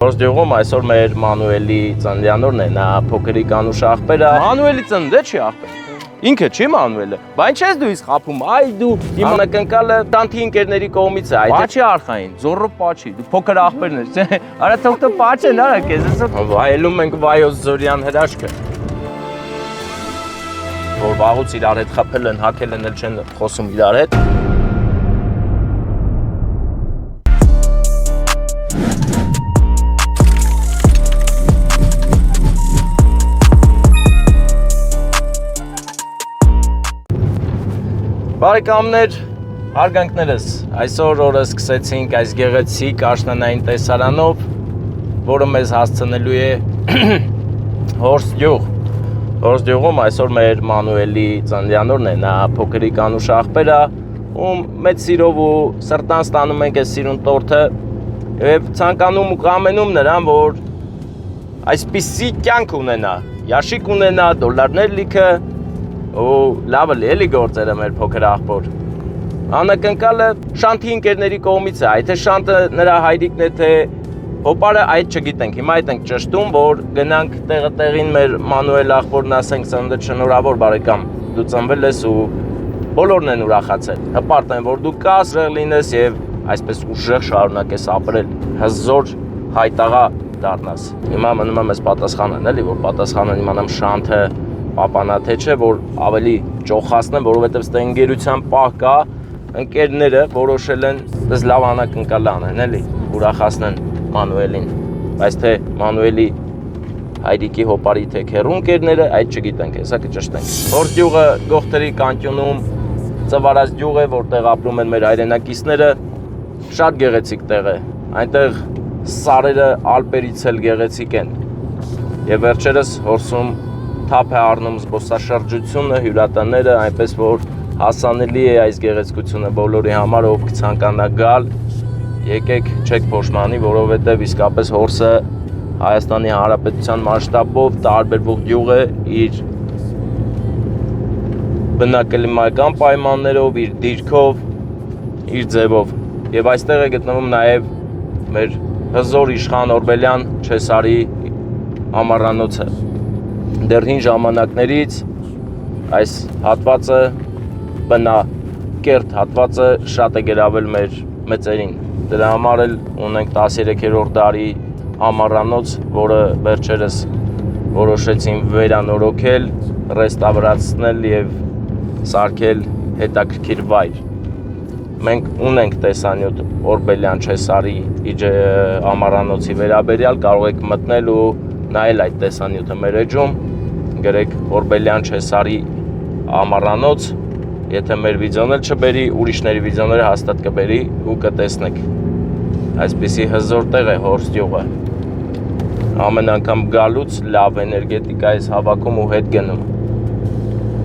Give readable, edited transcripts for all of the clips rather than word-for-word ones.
Որս դյուղում այսօր մեր Մանուելի ծննդյանորն է, նա փոքրիկ անուշ աղբեր է։ Մանուելի ծննդը չի աղբեր։ Ինքը չի Մանուելը։ Բայց չես դու իսկ խափում, այ դու իմ անակնկալը տանթի ընկերների կողմից է, այդ պաչի արխային, զորրո պաչի, դու փոքր աղբերն ես։ Արա թող դու պաչեն արա քեզ այսօր։ Վայելում ենք Վայոց Զորյան հրաշքը։ Որ վաղուց իրար հետ խփել են, հակել են, էլ չեն խոսում իրար հետ։ Բարեկամներ, հարգանքներս, այսօր օրը սկսեցինք այս գեղեցիկ աշնանային տեսարանով, որը մեզ հասցնելու է Հորս գյուղ։ Հորս գյուղում այսօր մեր Մանուելի ծննդյանորն է, նա փոքրիկ անուշ աղբեր է, ում մեծ սիրով ու սրտան ստանում ենք այս սիրուն տորթը եւ ցանկանում ու կամենում նրան, որ այսպիսի կյանք ունենա, յաշիկ ունենա, դոլարներ լիքը ու լավը էլի գործերը մեր փոքր աղբոր։ Անակնկալը Շանթի ընկերների կողմից է, այդ թե Շանթը նրա հայրիկն է, թե հոպարը այդ չգիտենք, հիմա այդ ենք ճշտում, որ գնանք տեղին մեր Մանուել աղբորն ասենք ծննդը շնորհավոր բարեկամ, դու ծնվել ես ու բոլորն են ուրախացել, հպարտ են, որ դու կաս ուժեղ լինես եւ այսպես ուժեղ շարունակես ապրել, հզոր հայտաղա դառնաս։ Հիմա մնում է մեզ պատասխանն էլի, որ պատասխանը իմանամ Շանթը պապանա թե չէ, որ ավելի ճոխացնեն, որովհետև ստե ընկերության պահ կա, ընկերները որոշել են դες լավ անակնկալ անեն, էլի, ուրախացնեն Մանուելին, բայց թե Մանուելի հայրիկի հոպարի թե քեռու ընկերները, այդ չգիտենք, հեսա կճշտենք։ Հորս գյուղը Գողտրի կանտոնում ծվարած գյուղ է, որտեղ ապրում են մեր հայրենակիցները, շատ գեղեցիկ տեղ է, այնտեղ սարերը Ալպերից էլ գեղեցիկ են, եւ վերջերս Հորսում թափ է առնում զբոսաշրջությունը, հյուրատանները, այնպես որ հասանելի է այս գեղեցկությունը բոլորի համար, ով կցանկանա գալ, եկեք չեք փոշմանի, որովհետև իսկապես Հորսը Հայաստանի Հանրապետության մասշտաբով տարբերվող գյուղ է իր բնակլիմայական պայմաններով, իր դիրքով, իր ձևով։ Եվ այստեղ է գտնվում նաև մեր հզոր իշխան Օրբելյան Չեսարի ամառանոցը։ Դեռ հին ժամանակներից այս հատվածը բնակերտ հատվածը շատ է գրավել մեր մեծերին։ Դրա համար էլ ունենք 13-րդ դարի ամառանոց, որը վերջերս որոշեցին վերանորոգել, ռեստավրացնել եւ սարքել հետաքրքիր վայր։ Մենք ունենք տեսանյութ Օրբելյան Չեսարի ամառանոցի վերաբերյալ, կարող եք մտնել ու նայել այդ տեսանյութը մեր էջում, գրեք Օրբելյան Չեսարի ամառանոց, եթե մեր վիդեոն էլ չբերի, ուրիշների վիդեոները հաստատ կբերի ու կտեսնեք։ Այսպիսի հզոր տեղ է Հորս գյուղը։ Ամեն անգամ գալուց լավ էներգետիկա է հավաքում ու հետ գնում։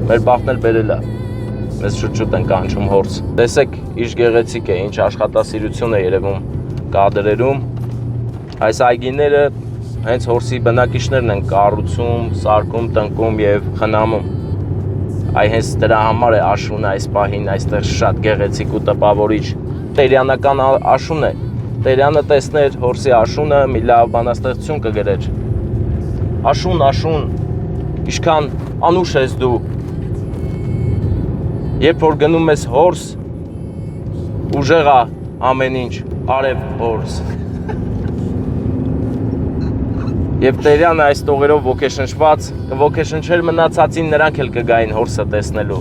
Մեր բախտն էլ բերել է։ Մեզ շուտ-շուտ են կանչում Հորս։ Տեսեք, ինչ գեղեցիկ է, ինչ աշխատասիրություն է երևում կադրերում։ Այս այգիները հենց Հորսի բնակիչներն են կառուցում, սարքում, տնկում եւ խնամում։ Այ հենց դրա համար է աշունը այս պահին այստեղ շատ գեղեցիկ ու տպավորիչ։ Տերյանական աշուն է։ Տերյանը տեսներ Հորսի աշունը, մի լավ բանաստեղծություն կգրեր։ Աշուն, ինչքան անուշ ես դու։ Երբ որ գնում ես Հորս, ուժեղ է ամեն ինչ, արև Հորս։ Եվ Տերյանը այս տողերով ոգեշնչված, կոգեշնչեր մնացածին նրանք էլ կգային Հորսը տեսնելու։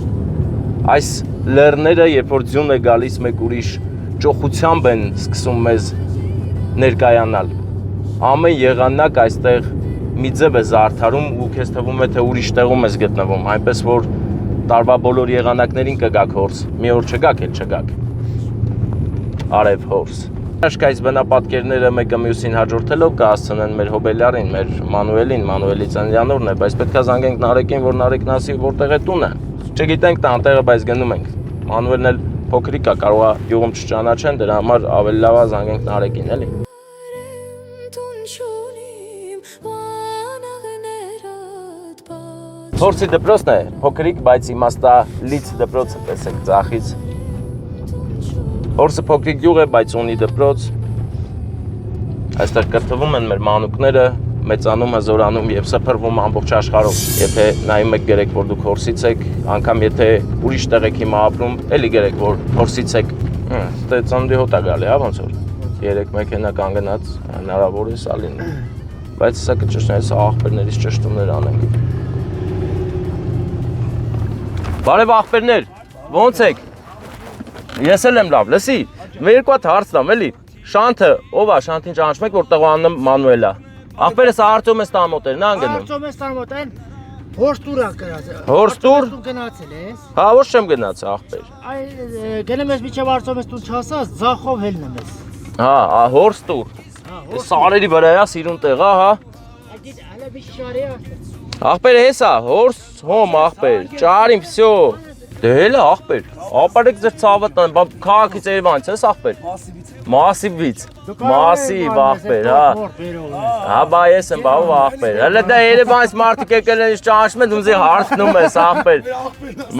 Այս լեռները, երբ որ ձյուն է գալիս մեկ ուրիշ ճոխությամբ են սկսում մեզ ներկայանալ։ Ամեն եղանակ այստեղ մի ձև է զարդարում ու քեզ թվում է, թե ուրիշ տեղում ես գտնվում, այնպես որ տարվա բոլոր եղանակներին կգաք Հորս, մի օր չգաք էլ չգաք։ Արև Հորս։ Այս բնապատկերները մեկը մյուսին հաջորդելով կհասցնեն մեր հոբելյարին, մեր Մանուելին, Մանուելի ծննդյանորն է, բայց պետք է զանգենք Նարեկին, որ Նարեկն ասի որտեղ է տունը։ Չգիտենք տանտեղը, բայց գնում ենք։ Մանուելն էլ փոքրիկ է, կարող է գյուղում չճանաչեն, դրա համար ավելի լավ է զանգենք Նարեկին, էլի։ Հորսի դպրոցն է, փոքրիկ, բայց իմաստալից դպրոցը տեսեք ձախից։ Հորսը փոքրիկ գյուղ է, բայց ունի դպրոց, Այստեղ կրթվում են մեր մանուկները, մեծանում, հզորանում եւ սփռվում ամբողջ աշխարհով։ Եթե նայում եք գերեք, որ դուք հորսից եք, անգամ եթե ուրիշ տեղ եք հիմա ապրում, էլի գերեք, որ հորսից եք, ստե ծննդի հոտ է գալի, հա ոնց որ։ 3 մեքենա կանգնած հնարավոր է սա լինի։ Բայց սա կճշտել, սա աղբերներից ճշտումներ անենք։ Բարև աղբերներ, ոնց եք։ Ես էլ եմ լավ, լսի, մեր երկու հատ հարց տամ, էլի։ Շանթը, ով է, Շանթին ճանաչում եք, որտեղ անունը Մանուելա։ Աղբերս Արտյոմ է ստամոտ էր, նա անգնում։ Արտյոմ է ստամոտ են, հորստուր է գնացել։ Հորստուր։ Դու գնացել ես։ Հա, ոչ չեմ գնացել, աղբեր։ Այ գնում ես միջև Արտյոմ ես դու չասած, ձախով հելնում ես։ Հա, հորստուր։ Սարերի վրա է, սիրուն տեղ է, հա։ Հələ bir şarı yaptın. Աղբեր հեսա, հորս հոմ աղբեր, ճարիմ, всё։ Դե հելա աղբեր, ապարեք ձեր ցավը տան, բա քաղաքից Երևանից ես աղբեր։ Մասիվից։ Մասիվ աղբեր, հա։ Հա, բա ես եմ, բա ով աղբեր։ Հələ դա Երևանից մարդիկ եկել են ճանաչում են, ումզի հարցնում ես աղբեր։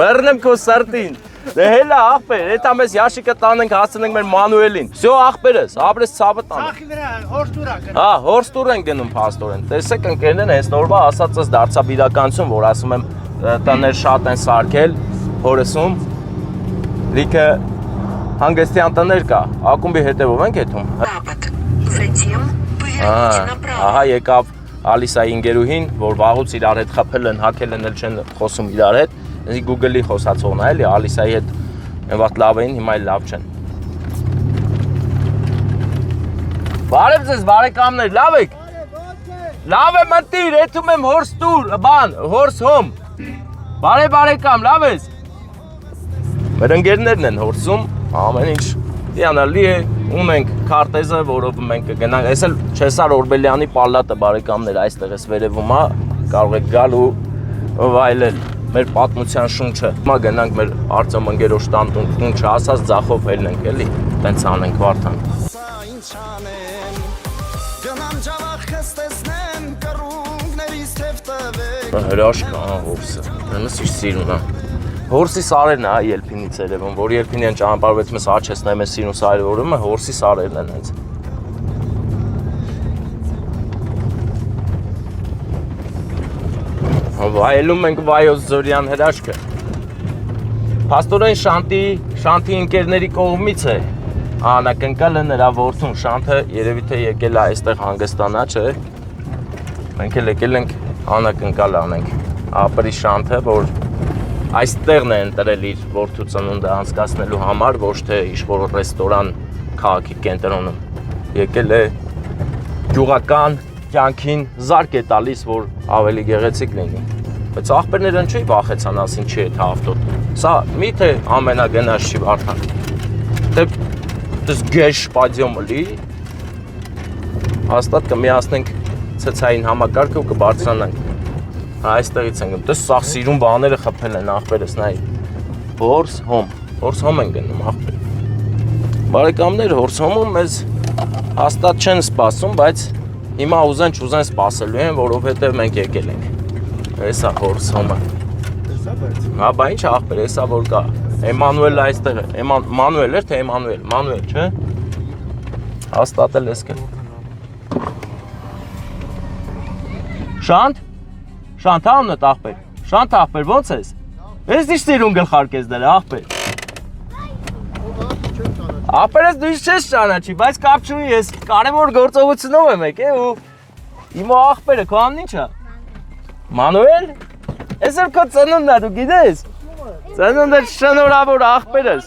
Մեռնեմ քո սրտին։ Դե հելա աղբեր, էտա մեզ ящիկը տանենք, հասցնենք մեր Մանուելին։ Всё աղբերս, ապրես ցավը տան։ Սախի վրա հորստուր է գնում։ Հա, հորստուր են գնում փաստորեն։ Տեսեք ընկերներն հենց նորվա ասածս դարձավ իրականություն, որ ասում եմ տներ շատ են սարքել հորսում։ Լիքը հանգստյան տներ կա, ակումբի հետևով ենք եթում։ Ահա եկավ Ալիսայի ընկերուհին, որ վաղուց իրար հետ խփել են, հակել են, էլ չեն խոսում իրար հետ։ Էսի Google-ի խոսացողն է, էլի Ալիսայի հետ այնվաղ լավ էին, հիմա էլ լավ չեն։ Բարև ձեզ, բարեկամներ, լավ եք։ Լավ եմ ընտիր, եթում եմ հորստուր, բան, հորս հոմ։ Բարև բարեկամ, լավ ես։ Մեր ընկերներն են հորսում, ամեն ինչ հիանալի է, ունենք քարտեզը, որով մենք կգնանք։ Այս էլ Չեսար Օրբելյանի պալատը բարեկամներ այստեղ էս վերևում է, կարող եք գալ ու վայելել մեր պատմության շունչը։ Հիմա գնանք մեր Արտյոմ ընկերոջ տան շունչը ասած ձախով ելնենք, էլի, տենց անենք Վարդան։ Հրաշք ահա հորսը, դրանց իր սիրուն է։ Հորսի սարերն է ելփինից երևում, որ ելփինին ճանապարհվեցում ես աչեսնայում ես սիրուն սարերը, որում է հորսի սարերն են հենց։ Վայելում ենք Վայոց Ձորյան հրաշքը։ Փաստորեն Շանթի ընկերների կողմից է անակնկալը նրա որդուն Շանթը երևի թե եկել է այստեղ հանգստանա, չէ։ Մենք էլ եկել ենք անակնկալ անենք ապրի Շանթը, որ այստեղն է ընտրել իր որդու ծնունդը անցկացնելու համար, ոչ թե ինչ-որ ռեստորան քաղաքի կենտրոնում։ Եկել է գյուղական կյանքին զարկ է տալիս, որ ավելի գեղեցիկ լինի։ Բայց աղբերներն չի վախեցան ասին չի այդ ավտոտ։ Սա միթե ամենագնաց չի Վարդան։ Դե դες գեշ պադյոմը լի։ Հաստատ կմիացնենք ցցային համակարգը ու կբարձրանանք։ Այստեղից ենք։ Դες սա սիրուն բաները խփել են աղբերս նայ։ Հորս հոմ են գնում աղբեր։ Բարեկամներ հորս հոմում մեզ հաստատ չեն սպասում, բայց հիմա ուզեն չուզեն սպասելու են, որովհետև մենք եկել ենք։ Էսա հորս հոմը։ Հա, բա ինչ աղբեր, էսա որ կա։ Էմանուել այստեղ է։ Մանուել էր թե Էմանուել։ Մանուել, չէ՞։ Հաստատել ես կել։ Շանթ անունդ աղբեր։ Շանթ աղբեր, ո՞նց ես։ Ես ինչ սիրուն գլխարկես դրա աղբեր։ Աղբերս դու ինչ չես ճանաչի, բայց կապ չունի, ես կարևոր գործողությունով եմ եկել ու հիմա աղբերը քո անունն ի՞նչ է։ Մանուել։ Ես էլ քո ծնունդն է, դու գիտես։ Ծնունդը շնորհավոր աղբերս։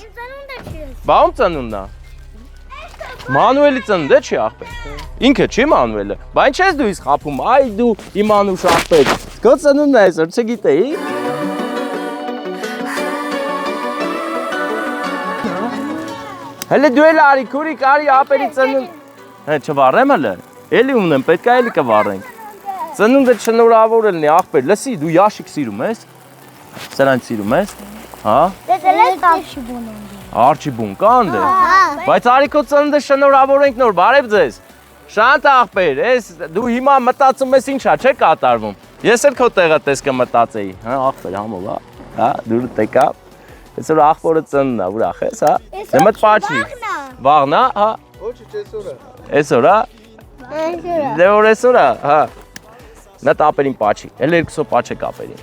Բա ում ծնունդն է։ Մանուելի ծնունդը չի աղբեր։ Ինքը չի Մանուելը։ Բա ինչ ես դու իսկ խափում, այ դու իմ անուշ աղբեր։ Քո ծնունդն է այսօր, չգիտեի։ Հələ դու էլ արի, քուրիկ արի ապերի ծնունդ։ Հə չվառեմ հələ։ Էլի ունեմ, պետք է էլի կվառենք։ Ծնունդը շնորհավոր լինի աղբեր, լսի, դու յաշիկ սիրում ես։ Սրանց սիրում ես։ Հա։ Դե արչի բուն են։ Արչի բուն կան դե։ Բայց արի քո ծնունդը շնորհավորենք նոր, բարև ձեզ։ Շանթ աղբեր, ես դու հիմա մտածում ես ինչա, չէ կատարվում։ Ես էլ քո տեղը տես կմտածեի, հա աղբեր համով, հա, դու տեկա։ Այսօր աղբորը ծնունդն է, ուրախ ես, հա։ Դե մտ պաչի։ Վաղն է, հա։ Ոչ, այսօր է։ Այսօր է։ Այսօր։ Դե որ այսօր է, հա։ Նա տապերին պաչի, էլ երկուսով պաչ է կապերին։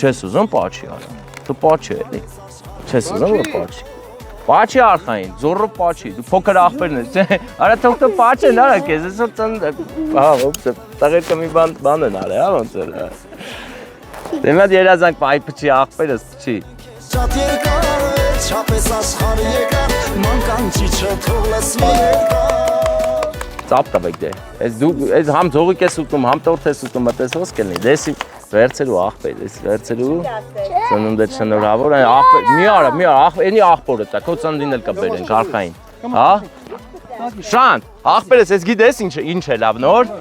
Չես ուզում պաչի արա։ Դու պաչի էլի։ Չես ուզում որ պաչի։ Պաչի արխային, զորը պաչի, դու փոքր աղբերն ես, չէ։ Արա թող դու պաչեն արա, քեզ այսօր ծնդ։ Հա, ոպս, տղերքը մի բան են արել, հա, ոնց էր։ Դե մատ երազանք պայ փչի աղբերս փչի։ Շատ երկար է, չապես աշխարհ եկար, մանկանչիչը թողլես երկար։ Ծապ տվեք դե։ Այս համ ձողիկ ես ուտում, համ տորթ ես ուտում, այդպես ոսկ կլինի։ Դեսի վերցերու աղբեր, ես վերցերու ծնունդը շնորհավոր, աղբեր, մի արա, էնի աղբորը տա, քո ծննդին էլ կբերենք արխային։ Հա? Շան, աղբերս ես գիտես ինչ է լավ նոր։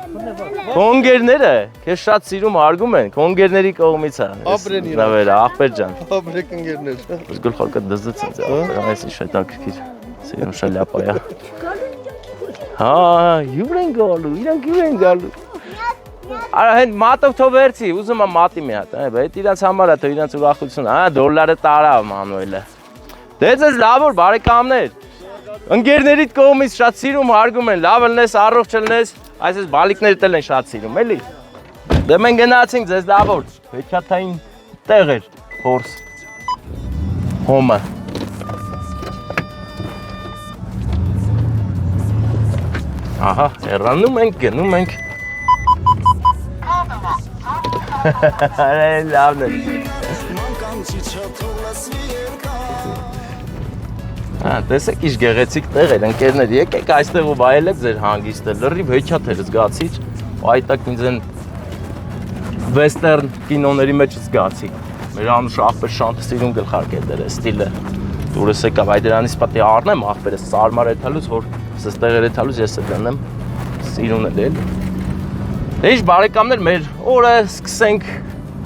Կոնգերները քեզ շատ սիրում արգում են, կոնգերների կողմից է։ Լավեր, աղբեր ջան։ Աբրեք ընկերներ։ Ես գլխարկը դզդց ինձ, այս ինչ է տակիր։ Սիրում շալապա է։ Հա, յուր են գալու։ Արա հեն մատով թող վերցի, ուզում եմ մատի մի հատ, այդ իրանց համար է, թող իրանց ուրախություն, դոլարը տարա Մանուելը։ Դե ձեզ լավ որ բարեկամներ։ Ընկերներիդ կողմից շատ սիրում հարգում են, լավ լնես, առողջ լնես, այսպես բալիկներդ էլ են շատ սիրում, էլի։ Դե մենք գնացինք ձեզ լավ որ, հեքիաթային տեղ էր, հորս։ Հոմը։ Ահա, հեռանում ենք, գնում ենք։ Լավն է։ Մանկանչիչը թողլես երկար։ Հա, տեսեք ինչ գեղեցիկ տեղ էր, ընկերներ, եկեք այստեղ ու վայելեք ձեր հանգիստը, լրիվ հեքիաթ էր զգացիչ, այդտակ ինձ են վեստերն կինոների մեջ զգացի։ Մեր անուշ աղբեր շանթը սիրում գլխարկ է դեր է ստիլը։ Դուրս եկավ այդ դրանից պատի առնեմ աղբերս սարմար էթալուց, որ սստեղեր էթալուց ես է դնեմ, սիրուն է դել։ Դե ինչ բարեկամներ, մեր օրը սկսենք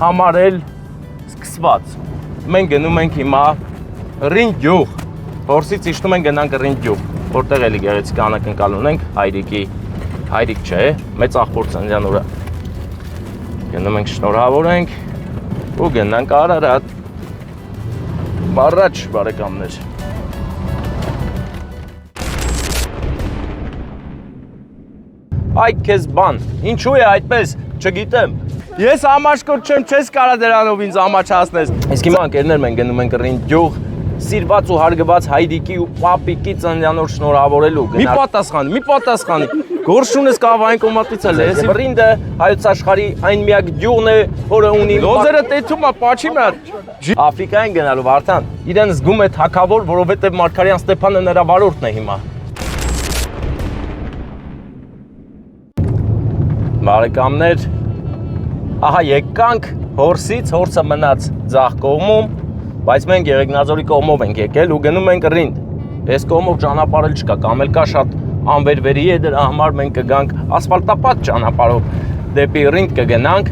համարել սկսված։ Մենք գնում ենք հիմա Ռինդ գյուղ, Հորսից իջնում ենք գնանք Ռինդ գյուղ, որտեղ էլի գեղեցիկ անակնկալ ունենք հայրիկ չէ, մեծ աղբոր ծննդյան օրը։ Գնում ենք շնորհավորենք ու գնանք Արարատ։ Առաջ բարեկամներ։ Այ քեզ բան, ինչու է այդպես, չգիտեմ։ Ես ամաչկոտ չեմ, չես կարա դրանով ինձ ամաչացնես։ Իսկ հիմա ընկերներ մենք գնում ենք Ռինդ գյուղ, սիրված ու հարգված հայրիկի ու պապիկի ծննդյան օր շնորհավորելու։ Մի պատասխանի։ Գորշունս կավային կոմատից էլ ես։ Ռինդը հայոց աշխարհի այն միակ գյուղն է, որը ունի լոզերը տեթում է պաչի մատ։ Աֆրիկային գնալու Վարդան, իրեն զգում է թակավոր, որովհետև Մարգարյան Ստեփանը նրա վարորդն է հիմա։ Բարեկամներ, ահա եկանք Հորսից, Հորսը մնաց ձախ կողմում, բայց մենք Եղեգնաձորի կողմով ենք եկել ու գնում ենք Ռինդ։ Այս կողմով ճանապարհ էլ չկա, կամ էլ կա շատ անվերվերի է, դրա համար մենք կգանք ասֆալտապատ ճանապարհով դեպի Ռինդ կգնանք։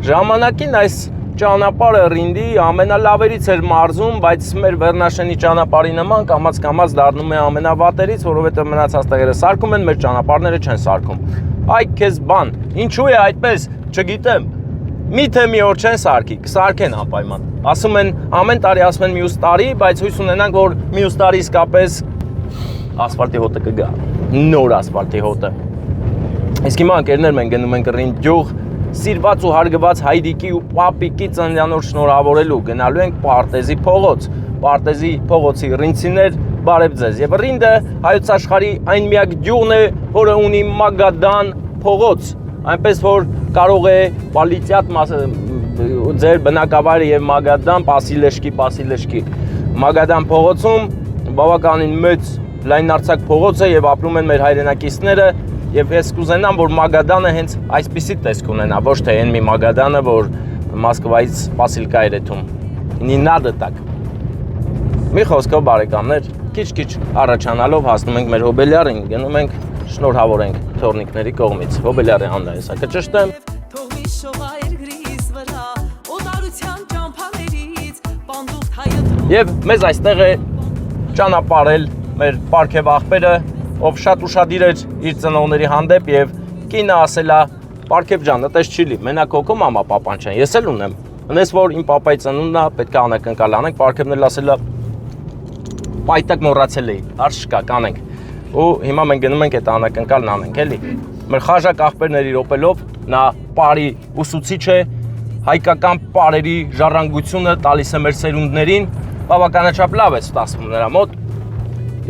Ժամանակին այս ճանապարհը Ռինդի ամենալավերից էր մարզում, բայց մեր Վերնաշենի ճանապարհի նման կամաց դառնում է ամենավատերից, որովհետև մնացած տեղերը սարքում են, մեր ճանապարհները չեն սարքում։ Այ քեզ բան, ինչու է այդպես, չգիտեմ։ Միթե մի օր չեն սարքի, կսարքեն անպայման։ Ասում են ամեն տարի ասում են մյուս տարի, բայց հույս ունենանք, որ մյուս տարի իսկապես ասֆալտի հոտը կգա, նոր ասֆալտի հոտը։ Իսկ հիմա ընկերներ մենք գնում ենք Ռինդ գյուղ, սիրված ու հարգված հայրիկի ու պապիկի ծննդյան օր շնորհավորելու, գնալու ենք Պարտեզի փողոց։ Պարտեզի փողոցի ռինցիներ, բարև ձեզ։ Եվ Ռինդը հայոց աշխարհի այն միակ գյուղն է, որը ունի Մագադան փողոց, այնպես որ կարող է Պալիցիատ ձեր բնակավայրը եւ Մագադան, Պասիլեշկի Մագադան փողոցում բավականին մեծ լայնարձակ փողոց է եւ ապրում են մեր հայրենակիցները եւ ես կուզենամ որ Մագադանը հենց այսպիսի տեսք ունենա, ոչ թե այն մի Մագադանը, որ Մոսկվայից Պասիլկա էր եթում։ Не надо так։ Մի խոսքով բարեկամներ, քիչ առաջանալով հասնում ենք մեր հոբելյարին, գնում ենք շնորհավորենք թորնիկների կողմից։ Հոբելյարի աննա հեսա կճշտեմ։ Եվ մեզ այստեղ է ճանապարհել մեր պարքև աղբերը, ով շատ ուշադիր էր իր ծնողների հանդեպ եւ կինը ասելա Պարքև ջան, այդպես չի լի, մենակ հոգու մամա պապան չեն, ես էլ ունեմ։ Ունես որ իմ պապայի ծնունդն է, պետք է անակնկալ անենք, Պարքևն էլ ասելա պայտակ մոռացել էի, հարց չկա, կանենք։ ու հիմա մենք գնում ենք այդ անակնկալն անենք, էլի։ Մեր խաժակ աղբերների րոպելով նա բարի ուսուցիչ է, հայկական բարերի ժառանգությունը տալիս է մեր սերունդներին, բավականաչափ լավ է ստացվում նրա մոտ։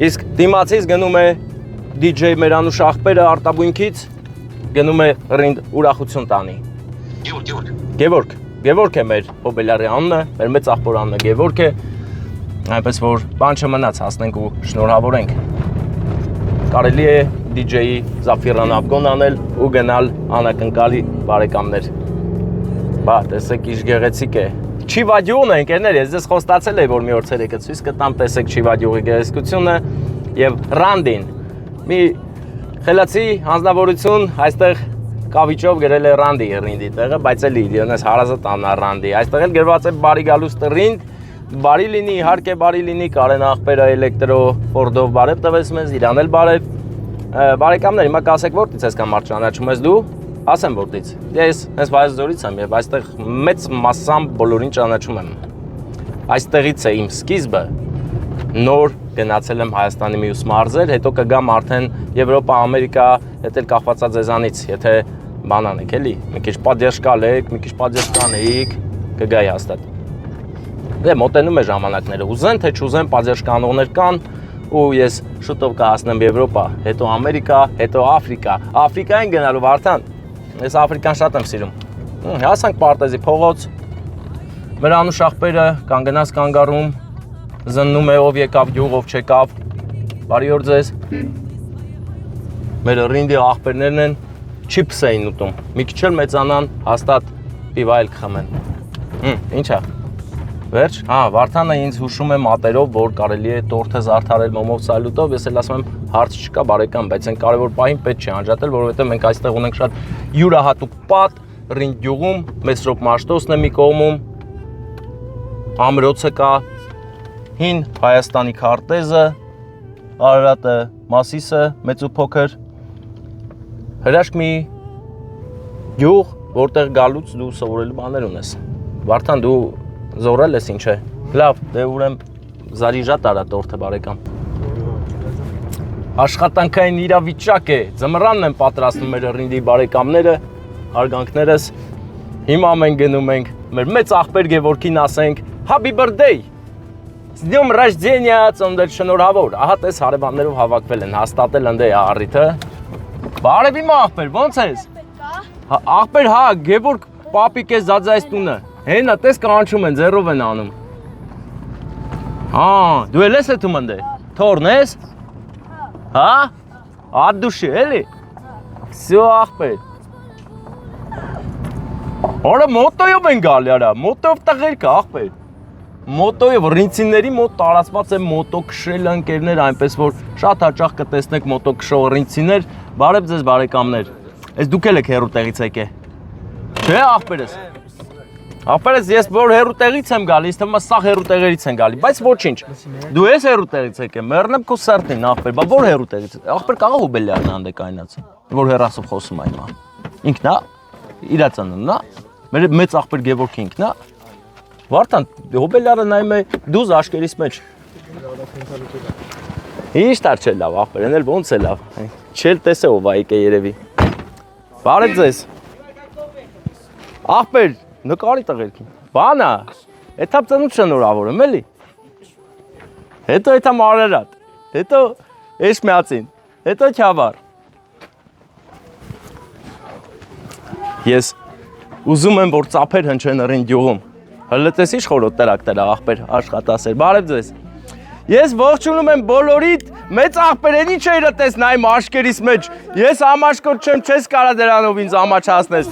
Իսկ դիմացից գնում է DJ Մերանուշ աղբերը Արտաբույնքից, գնում է ռինդ ուրախություն տանի։ Գևորգ է մեր Հոբելյարի անունը, մեր մեծ աղբոր անունը Գևորգ է, այնպես որ բան չմնաց, հասնենք ու շնորհավորենք։ Կարելի է DJ-ի Զաֆիրան Աբգոն անել ու գնալ անակնկալի բարեկամներ։ Բա, տեսեք ինչ գեղեցիկ է։ Չիվադյուղն է ընկերներ, ես ձեզ խոստացել եմ, որ մի օր ցերեկը ցույց կտամ, տեսեք Չիվադյուղի գեղեցկությունը եւ Ռանդին։ Մի խելացի հանձնավորություն այստեղ կավիճով գրել է Ռանդի ռինդի տեղը, բայց էլի դիոնես հարազատ անա Ռանդի։ Այստեղ էլ գրված է բարի գալուստ ռինդ, բարի լինի, իհարկե բարի լինի, Կարեն աղբերը էլեկտրո Ֆորդով բարև տվեց մեզ, իրան էլ բարև։ Բարեկամներ, հիմա կասեք որտից ես կամ ճանաչում ես դու, ասեմ որտից։ Ես հենց Վայոց եմ եւ այստեղ մեծ մասամբ բոլորին ճանաչում եմ։ Այստեղից է իմ սկիզբը։ Նոր գնացել եմ Հայաստանի մյուս մարզեր, հետո կգամ արդեն Եվրոպա, Ամերիկա, հետ էլ կախվածա ձեզանից, եթե բան անեք, էլի։ Մի քիչ պատերժ կալեք, մի քիչ պատերժ կանեիք, կգայի հաստատ։ Դե մոտենում է ժամանակները, ուզեն թե չուզեն պատերժ կանողներ կան, ու ես շուտով կհասնեմ Եվրոպա, հետո Ամերիկա, հետո Աֆրիկա։ Աֆրիկային գնալու Վարդան, ես Աֆրիկան շատ եմ սիրում։ Հասանք Պարտեզի փողոց, Մերանուշ աղբերը կանգնած կանգառում, զննում է ով եկավ գյուղ, ով չեկավ, բարի օր ձեզ։ Մեր ռինդի աղբերներն են չիփս էին ուտում, մի քիչ էլ մեծանան, հաստատ պիվա էլ կխմեն։ Ինչա։ Վերջ, Վարդանը ինձ հուշում է մատերով, որ կարելի է տորթը զարդարել մոմով սալուտով, ես էլ ասում եմ հարց չկա բարեկամ, բայց այն կարևոր պահին պետք չի անջատել, որովհետև մենք այստեղ ունենք շատ յուրահատուկ պատ, ռինդ գյուղում, Մեսրոպ Մաշտոցն է մի կողմում, ամրոցը կա, հին Հայաստանի քարտեզը, Արարատը, Մասիսը, մեծ ու փոքր, հրաշք մի գյուղ, որտեղ գալուց դու սովորելու բաներ ունես։ Վարդան, դու զորել ես ինչ է։ Լավ, դե ուրեմ զարիժատ արա տորթը բարեկամ։ Աշխատանքային իրավիճակ է, ձմռանն են պատրաստում մեր ռինդի բարեկամները, հարգանքներս։ Հիմա մենք գնում ենք մեր մեծ աղբեր Գևորգին ասենք Happy birthday։ С днем рождения, ծննդել շնորհավոր։ Ահա տես հարևաններով հավաքվել են, հաստատել ընդ է առիթը։ Բարև իմ աղբեր, ոնց ես։ Աղբեր, հա, Գևորգ պապիկ է զածայս տունը։ Հենա, տես կանչում են, ձեռով են անում։ Դու էլ ես էթում ընդ է։ Թորն ես։ Հա։ Ատ դուշի, էլի։ Всё, աղբեր։ Արա մոտոյով են գալի, արա, մոտոյով տղեր կա, աղբեր։ Մոտոյով ռինցիների մոտ տարածված է մոտո քշել ընկերներ, այնպես որ շատ հաճախ կտեսնեք մոտո քշող ռինցիներ, բարև ձեզ բարեկամներ։ Այս դուք էլ եք հեռու տեղից եկե։ Չէ, աղբերս։ Աղբերս ես որ հեռու տեղից եմ գալի, ինձ թվում է սաղ հեռու տեղերից են գալի, բայց ոչինչ։ Դու ես հեռու տեղից եկե, մեռնեմ քո սրտին, աղբեր, բա որ հեռու տեղից։ Աղբեր կաղա Հոբելյարն անդե կայնած, որ հեռասով խոսում է հիմա։ Ինքն է, իրա ծնունդն է, մեր մեծ աղբեր Գևորգ ինքն է։ Վարդան, Հոբելյարը նայում է դուզ աշկերիս մեջ։ Ինչ տար չէ լավ, աղբեր, են էլ ոնց է լավ։ Չել տեսե ով այկ է երևի։ Բարև ձեզ։ Աղբեր, նկարի տղերքին։ Բանա, էթա ծնունդ շնորհավոր եմ էլի։ Հետո էթա Արարատ, հետո Էշմիածին, հետո Քյավառ։ Ես ուզում եմ որ ծափեր հնչեն ռինդ գյուղում։ Հլտես ինչ խորոտ տրակտեր աղբեր աշխատասեր, բարև ձեզ։ Ես ողջունում եմ բոլորիդ, մեծ աղբերեն ինչ է իրտես նայմ աշկերիս մեջ, ես ամաշկոտ չեմ, չես կարա դրանով ինձ ամաչացնես։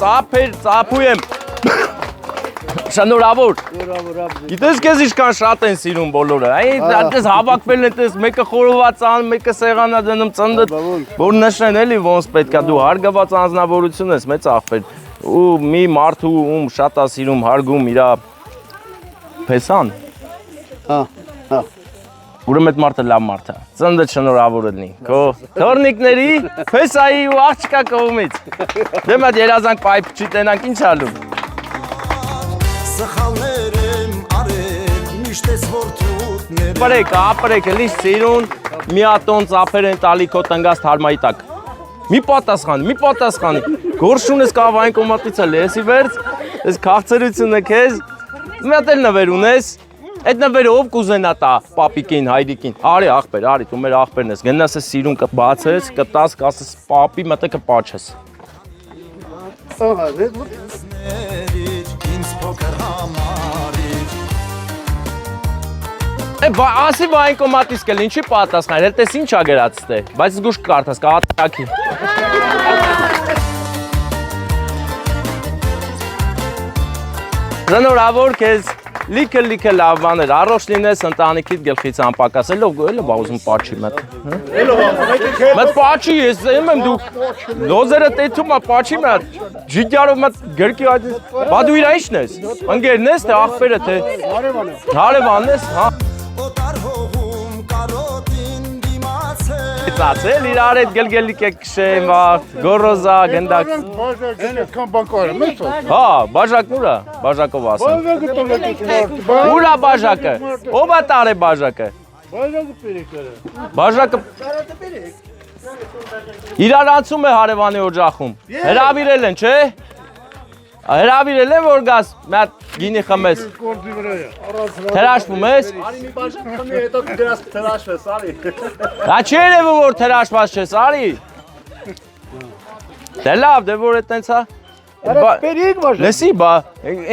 Ծափեր, ծափու եմ, շնորհավոր։ Գիտես կեզ ինչքան շատ են սիրում բոլորը, այդպես հավաքվել են տես, մեկը խորոված ան, մեկը սեղանա դնում ծնդդ, որ նշեն էլի ոնց պետքա դու հարգված անձնավորություն ես, մեծ աղբեր, ու մի մարդու ում շատ է սիրում, հարգում իրա փեսան։ Ուրեմն այդ մարդը լավ մարդ է, ծնդդ շնորհավոր լինի, քո թորնիկների, փեսայի ու աղջկա կողմից։ Դե մատ երազանք պայփ չտենանք, ինչ ալու։ Սխալներ եմ արել, միշտ ես որդու Ապրեք, ապրեք, էլի սիրուն, մի ատոն ծափեր են տալի քո տնգած թարմայի տակ։ Մի պատասխանի։ Գորշունես կավային կոմատից է լեսի վերց, ես քաղցրությունը քեզ, մի հատ էլ նվեր ունես, այդ նվերը ով կուզենա տա պապիկին, հայրիկին։ Արի աղբեր, արի, դու մեր աղբերն ես, գնաս ես սիրուն կբացես, կտաս, կասես պապի մտը կպաչես։ Ասի վային կոմատիս կել, ինչի պատասխան, էլ տես ինչ ագերացս տե, բայց զգուշ կարդաս, կատակի։ Զնորավոր կեզ, լիքը լավ բաներ, առոշ լինես ընտանիքիդ գլխից անպակաս, էլով բաղուզում պաչի մտ։ Մտ պաչի, ես եմ դու, լոզերը տեթում պաչի մտ, ժիդյարով մտ գրկի այդ, բա դու իրա ինչն ես, ընգերն ես, թե աղբերը, թե հարևանն ես, հա։ Ծացել իրար հետ գլգելիկ եք կշեմ, գորոզա, գնդակ։ Հա, բաժակն ուրա, բաժակով ասեմ։ Ուրա բաժակը, ով է տար է բաժակը։ Բաժակը իրար անցում է հարևանի օջախում, հրավիրել են, չէ։ Հրավիրել են, որ գաս, մատ գինի խմես։ Թրաշվում ես։ Արի մի բաժակ խմի, հետո կգրաս թրաշվես, արի։ Դա չի երևում, որ թրաշված չես, արի։ Դե լավ, դե որ է տենց հա։ Լեսի, բա,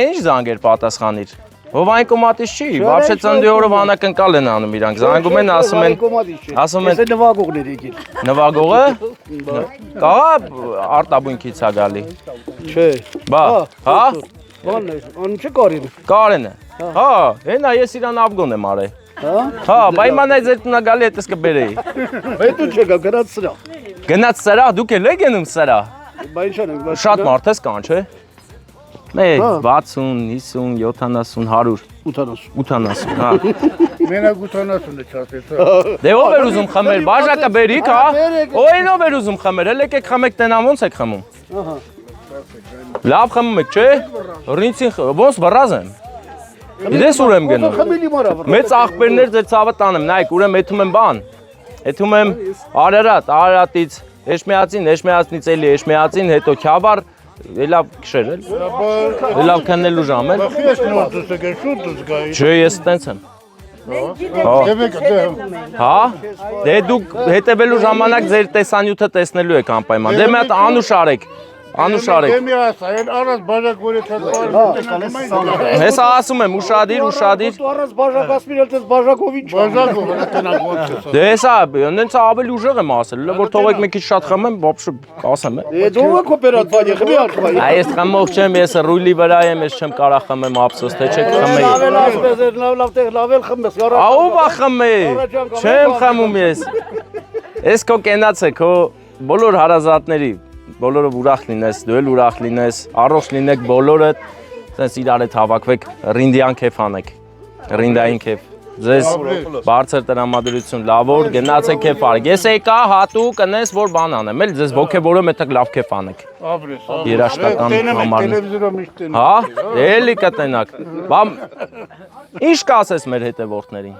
ինչ զանգեր պատասխանիր։ Հովային կոմատիս չի, վաբշե ծնդի օրով անակնկալ են անում իրանք, զանգում են, ասում են։ Ես է նվագողներ եկել։ Նվագողը։ Կաղա արտաբույնքից է գալի։ Չէ։ Բա, հա։ Ան չէ Կարենը։ Կարենը։ Հա, հենա ես իրան ավգոն եմ արել։ Հա, բա իմանա ձեր տնա գալի հետս կբերեի։ Հետո չեկա, գնաց սրահ։ Գնաց սրահ, դուք էլ եք գնում սրահ։ Բա ինչ անենք։ Շատ մարդ ես կան, չէ։ Մեկ 60, 50, 70, 100 80, հա։ Մենակ 80-ը չասես, հա։ Դե ով էր ուզում խմել, բաժակը բերիք, հա։ Օին ով էր ուզում խմել, էլ եկեք խմեք տնամ ոնց եք խմում։ Ահա։ Լավ խմում եք, չէ։ Ռինցին ոնց վռազ եմ։ Իդես ուր եմ գնում։ Մեծ աղբերներ ձեր ցավը տանեմ, նայեք, ուրեմ եթում եմ բան։ Եթում եմ Արարատից, Էշմեածից էլի Էշմեածին, հետո Քյավառ Լավ քշեր էլ։ Լավ քննելու ժամ էլ։ Ես նոր դուսեք շուտ դուս գայի։ Չէ, ես տենց եմ։ Հա։ Դե դուք հետևելու ժամանակ ձեր տեսանյութը տեսնելու եք անպայման։ Դե մի հատ անուշ արեք։ Անուշ արեք։ Դե մի ասա, այն առանց բաժակ որի թափար։ Հեսա ասում եմ, ուշադիր։ Դու առանց բաժակ ասմիր էլ դες բաժակով ինչ։ Բաժակով հնատնակ ոնց է։ Դե հեսա, նենց ավելի ուժեղ եմ ասել, որ թողեք մի քիչ շատ խմեմ, բաբշը ասեմ։ Դու ո՞ք օպերատ բանի, խմի արխվայ։ Այս խմող չեմ, ես ռուլի վրա եմ, ես չեմ կարա խմեմ, ափսոս, թե չեք խմեի։ Լավ տեղ լավ էլ խմես։ Ահա բա խմե։ Չեմ խմում ես։ Ես քո կենաց է, քո բոլոր հարազատների բոլորը ուրախ լինես, դու էլ ուրախ լինես, առողջ լինեք բոլորդ, սենց իրար հետ հավաքվեք, ռինդյան քեֆ անեք, ռինդային քեֆ, ձեզ բարձր տրամադրություն, լավոր, գնացեք քեֆ արեք, ես եկա հատուկ կնես, որ բան անեմ, էլ ձեզ ոգևորում հետք լավ քեֆ անեք, երաշտական համարն, հա, էլի կտենակ, ինչ կասես մեր հետևորդներին,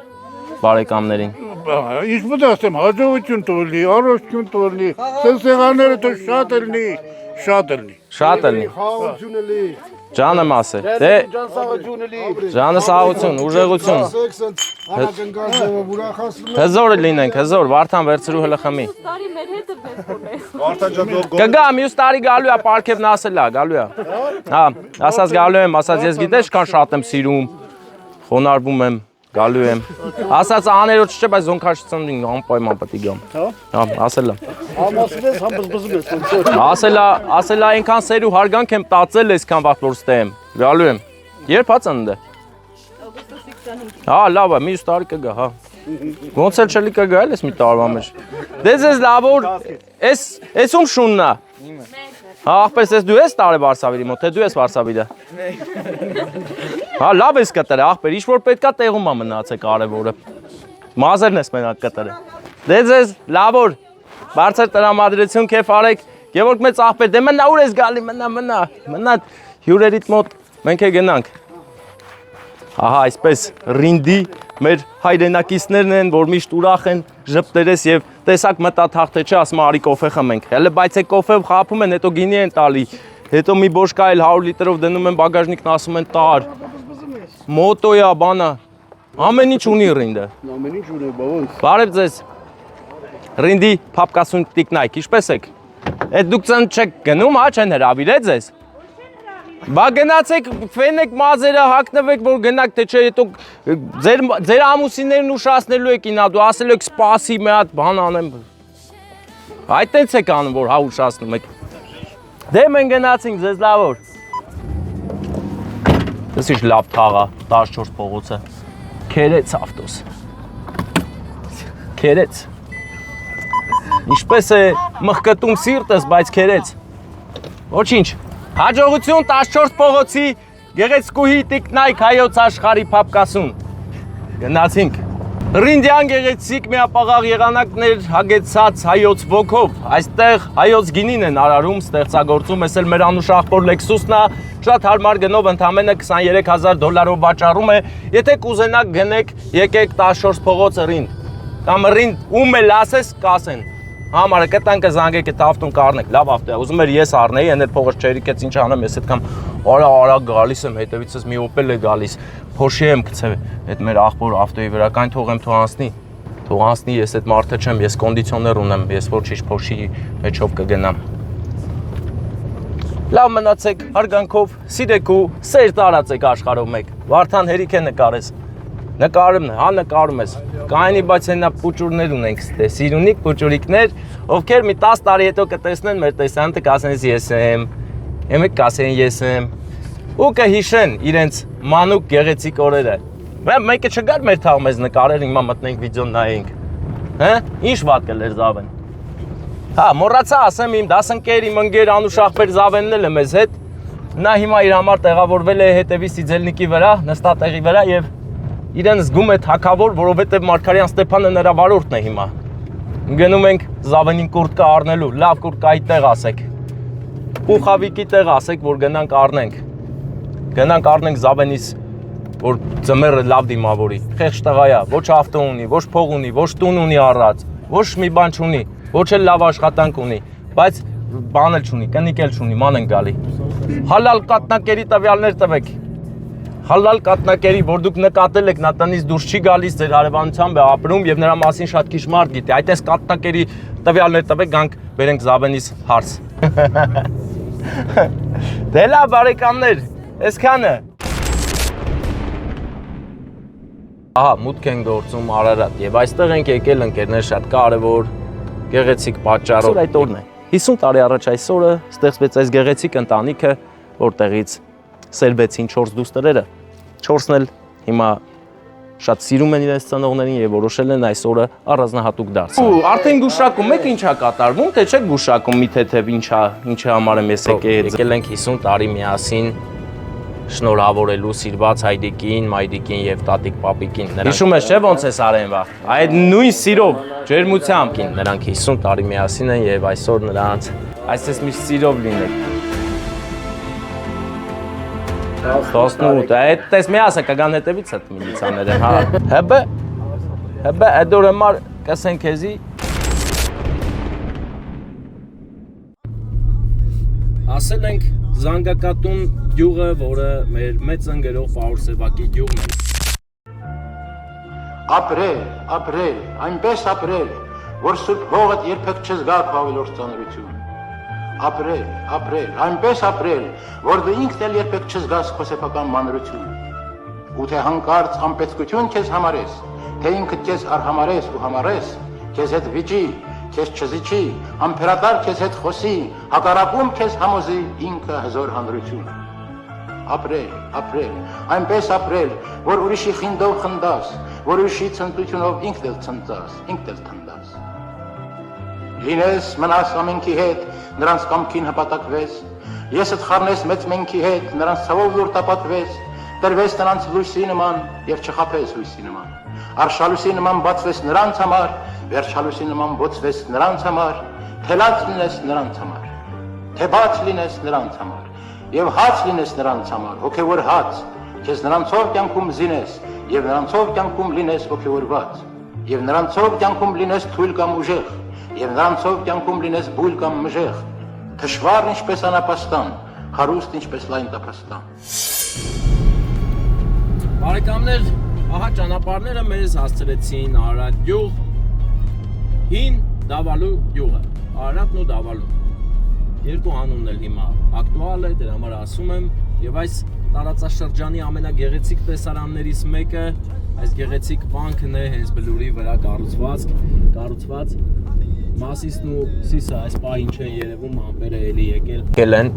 բարեկամներին, Ինչ պետք է ասեմ, հաջողություն տորլի, առողջություն տորլի, սենսեղանները դու շատ ելնի։ Շատ ելնի։ Խաղաղություն էլի։ Ջանը մասը։ Դե Ջանը սաղություն, ուժեղություն։ Հզոր լինենք, հզոր, Վարդան վերցրու հլը խմի։ Կգա, մյուս տարի գալու է, պարքևն ասել է, գալու է։ Հա, ասած գալու եմ, ասած ես գիտես կան շատ եմ սիրում, խոնարհվում եմ։ Գալու եմ։ Ասած աներոց չէ, բայց զոնքաշցան անպայման պետք է գամ։ Հա, ասել եմ։ Ամասին ես համբզբզում ես։ Ասել այնքան սեր ու հարգանք եմ տածել այսքան վաղ որ ստեմ։ Գալու եմ։ Երբ հա ծննդը։ Հա, լավ է, մյուս տարի կգա, հա։ Ոնց էլ չելի կգա էլ ես մի տարվա մեջ։ Դե ձեզ լավ որ էս ում շունն է։ Հա, ախպես ես դու ես տարե Վարշավի մոտ, թե դու ես Վարշավիդը։ Հա, լավ ես կտրել, ախպեր, ինչ որ պետքա տեղում է մնացել կարևորը։ Մազերն ես մենակ կտրել։ Դե ձեզ լավ որ բարձր տրամադրություն քեֆ արեք, Գևորգ մեծ ախպեր, դե մնա ուր ես գալի, մնա հյուրերիդ մոտ մենք է գնանք։ Ահա այսպես ռինդի մեր հայրենակիցներն են, որ միշտ ուրախ են ժպտերես եւ տեսակ մտաթաղ թե չէ, ասում արի կոֆե խմենք։ Հələ բայց է կոֆե խափում են, հետո գինի են տալի։ Հետո մի բոշկա էլ 100 լիտրով դնում են բագաժնիկն, ասում են տար։ Մոտոյա բանա։ Ամեն ինչ ունի ռինդը։ Ամեն ինչ ունի, բավոց։ Բարև ձեզ։ Ռինդի փապկասուն տիկնայք, ինչպես եք։ Այդ դուք ցան չեք գնում, հա չեն հրավիրե ձեզ։ Բա գնացեք, ֆենեք մազերը հագնվեք, որ գնաք, թե չէ, հետո ձեր ամուսիններն ուշացնելու եք ինա, դու ասելու եք սպասի մի հատ բան անեմ։ Այդտենց եք անում, որ հա ուշացնում եք։ Դե մենք գնացինք, ձեզ լավ որ։ Դες ինչ լավ թաղա, 14 փողոցը։ Քերեց ավտոս։ Քերեց։ Ինչպես է մխկտում սիրտս, բայց քերեց։ Ոչինչ։ Հաջողություն 14 փողոցի գեղեցկուհի տիկնայք հայոց աշխարհի փապկասուն։ Գնացինք։ Ռինդյան գեղեցիկ միապաղաղ եղանակներ հագեցած հայոց ոգով։ Այստեղ հայոց գինին են արարում, ստեղծագործում, էս էլ մեր անուշ աղբոր Lexus-ն է, շատ հարմար գնով ընդամենը $23,000 վաճառում է։ Եթե կուզենաք գնեք, եկեք 14 փողոցը Ռիнд։ Կամ Ռիnd ում էլ ասես կասեն։ Համարը կտան կզանգեք այդ ավտոն կառնեք, լավ ավտո է, ուզում էր ես առնեի, այն էլ փողոց չերիկեց ինչ անեմ, ես այդքան արա գալիս եմ, հետևիցս մի Opel է գալիս, Porsche եմ գցել այդ մեր աղբոր ավտոյի վրա, կայն թողեմ թող անցնի, ես այդ մարդը չեմ, ես կոնդիցիոներ ունեմ, ես ոչինչ Porsche-ի մեջով կգնամ։ Լավ մնացեք, հարգանքով, սիրեք ու սեր տարածեք աշխարհով մեկ։ Վարդան հերիք է նկարես։ Նկարում է, հա նկարում ես։ Կայնի բայց այնա պուճուրներ ունենք ստե, սիրունիկ պուճուրիկներ, ովքեր մի 10 տարի հետո կտեսնեն մեր տեսանքը կասեն ես եմ, եմեք կասեն ես եմ, ու կհիշեն իրենց մանուկ գեղեցիկ օրերը։ Մեկը չգար մեր թաղ մեզ նկարեր, հիմա մտնենք վիդեոն նայենք։ Հա, ինչ վատ կլեր Զավեն։ Հա, մոռացա ասեմ իմ դասընկեր, իմ ընկեր Անուշ աղբեր Զավենն էլ է մեզ հետ։ Նա հիմա իր համար տեղավորվել է հետևի Սիձելնիկի վրա, նստատեղի վրա եւ իրեն զգում է թակավոր, որովհետև Մարգարյան Ստեփանը նրա վարորդն է հիմա։ Գնում ենք Զավենին կուրտկա առնելու, լավ կուրտկայի տեղ ասեք։ Պուխավիկի տեղ ասեք, որ գնանք առնենք։ Գնանք առնենք Զավենից, որ ձմեռը լավ դիմավորի։ Խեղճ տղա է, ոչ ավտո ունի, ոչ փող ունի, ոչ տուն ունի առած, ոչ մի բան չունի, ոչ էլ լավ աշխատանք ունի, բայց բան էլ չունի, կնիկ էլ չունի, ման են գալի։ Հալալ կատնակերի տվյալներ տվեք։ Հալալ կատնակերի, որ դուք նկատել եք, նա տնից դուրս չի գալիս, ձեր հարևանությամբ է ապրում եւ նրա մասին շատ քիչ մարդ գիտի։ Այդպես կատնակերի տվյալներ տվեք, գանք բերենք Զավենից հարց։ Դե լավ բարեկամներ, այսքանը։ Ահա, մուտք են գործում Արարատ եւ այստեղ ենք եկել ընկերներ շատ կարեւոր գեղեցիկ պատճառով։ Այսօր այդ օրն է։ 50 տարի առաջ այսօրը ստեղծվեց այս գեղեցիկ ընտանիքը, որտեղից սերվեցին 4 դուստրերը։ 4-ն էլ հիմա շատ սիրում են իրենց ծնողներին եւ որոշել են այս օրը առանձնահատուկ դարձնել։ Ու արդեն գուշակում եք ինչա կատարվում, թե չէ գուշակում մի թեթև ինչի համար եմ ես եկել ենք 50 տարի միասին շնորհավորելու սիրված հայրիկին, մայրիկին եւ տատիկ պապիկին։ Հիշում ես չէ ոնց էս արենվա։ Այդ նույն սիրով, ջերմությամբ նրանք 50 տարի միասին են եւ այսօր նրանց այսպես միշտ սիրով լինեք։ 18, այդպես մի ասա կգան հետևից այդ միլիցաները, հա։ Հəbə այդ օրը մար կասեն քեզի։ Ասել ենք Զանգակատուն գյուղը, որը մեր մեծ ընկերող Պաուլ Սևակի գյուղն է։ Ապրել, այնպես ապրել, որ սուրբ հողդ երբեք չզգա քո ավելորդ ծանրություն։ Ապրել, այնպես ապրել, որ դու ինքդ էլ երբեք չզգաս քո սեփական մանրություն։ Ու թե հանկարծ անպետքություն քեզ համարես, թե ինքդ քեզ արհամարես ու համարես, քեզ հետ վիճի, քեզ չզիջի, ամփերատար քեզ հետ խոսի, հակառակում քեզ համոզի ինքը հզոր հանրություն։ Ապրել, այնպես ապրել, որ ուրիշի խինդով խնդաս, որ ուրիշի ցնծությունով ինքդ էլ ցնծաս, ինքդ էլ թնդաս։ Լինես մնաս ամենքի հետ, նրանց կամքին հպատակվես, եսդ խառնես մեծ մենքի հետ, նրանց ցավով լուր տապատվես, տրվես նրանց լույսի նման եւ չխափես հույսի նման։ Արշալույսի նման բացվես նրանց համար, վերջալույսի նման բոցվես նրանց համար, թելած լինես նրանց համար, թե բաց լինես նրանց համար, եւ հաց լինես նրանց համար, հոգեվոր հաց, քեզ նրանցով կյանքում զինես եւ նրանցով կյանքում լինես ոգևորված եւ նրանցով կյանքում լինես թույլ կամ ուժեղ եւ նրանցով կյանքում լինես բույլ կամ մժեղ թշվառ ինչպես անապաստան հարուստ ինչպես լայն տափաստան Բարեկամներ, ահա ճանապարհները մեզ հասցրեցին Արարատ գյուղ, հին Դավալու գյուղը, Արարատն ու Դավալուն։ Երկու անունն էլ հիմա ակտուալ է, դրա համար ասում եմ, եւ այս տարածաշրջանի ամենագեղեցիկ տեսարաններից մեկը, այս գեղեցիկ վանքն է հենց բլուրի վրա կառուցված Մասիսն ու Սիսը այս պահին չեն երևում, ամպերը էլի եկել են,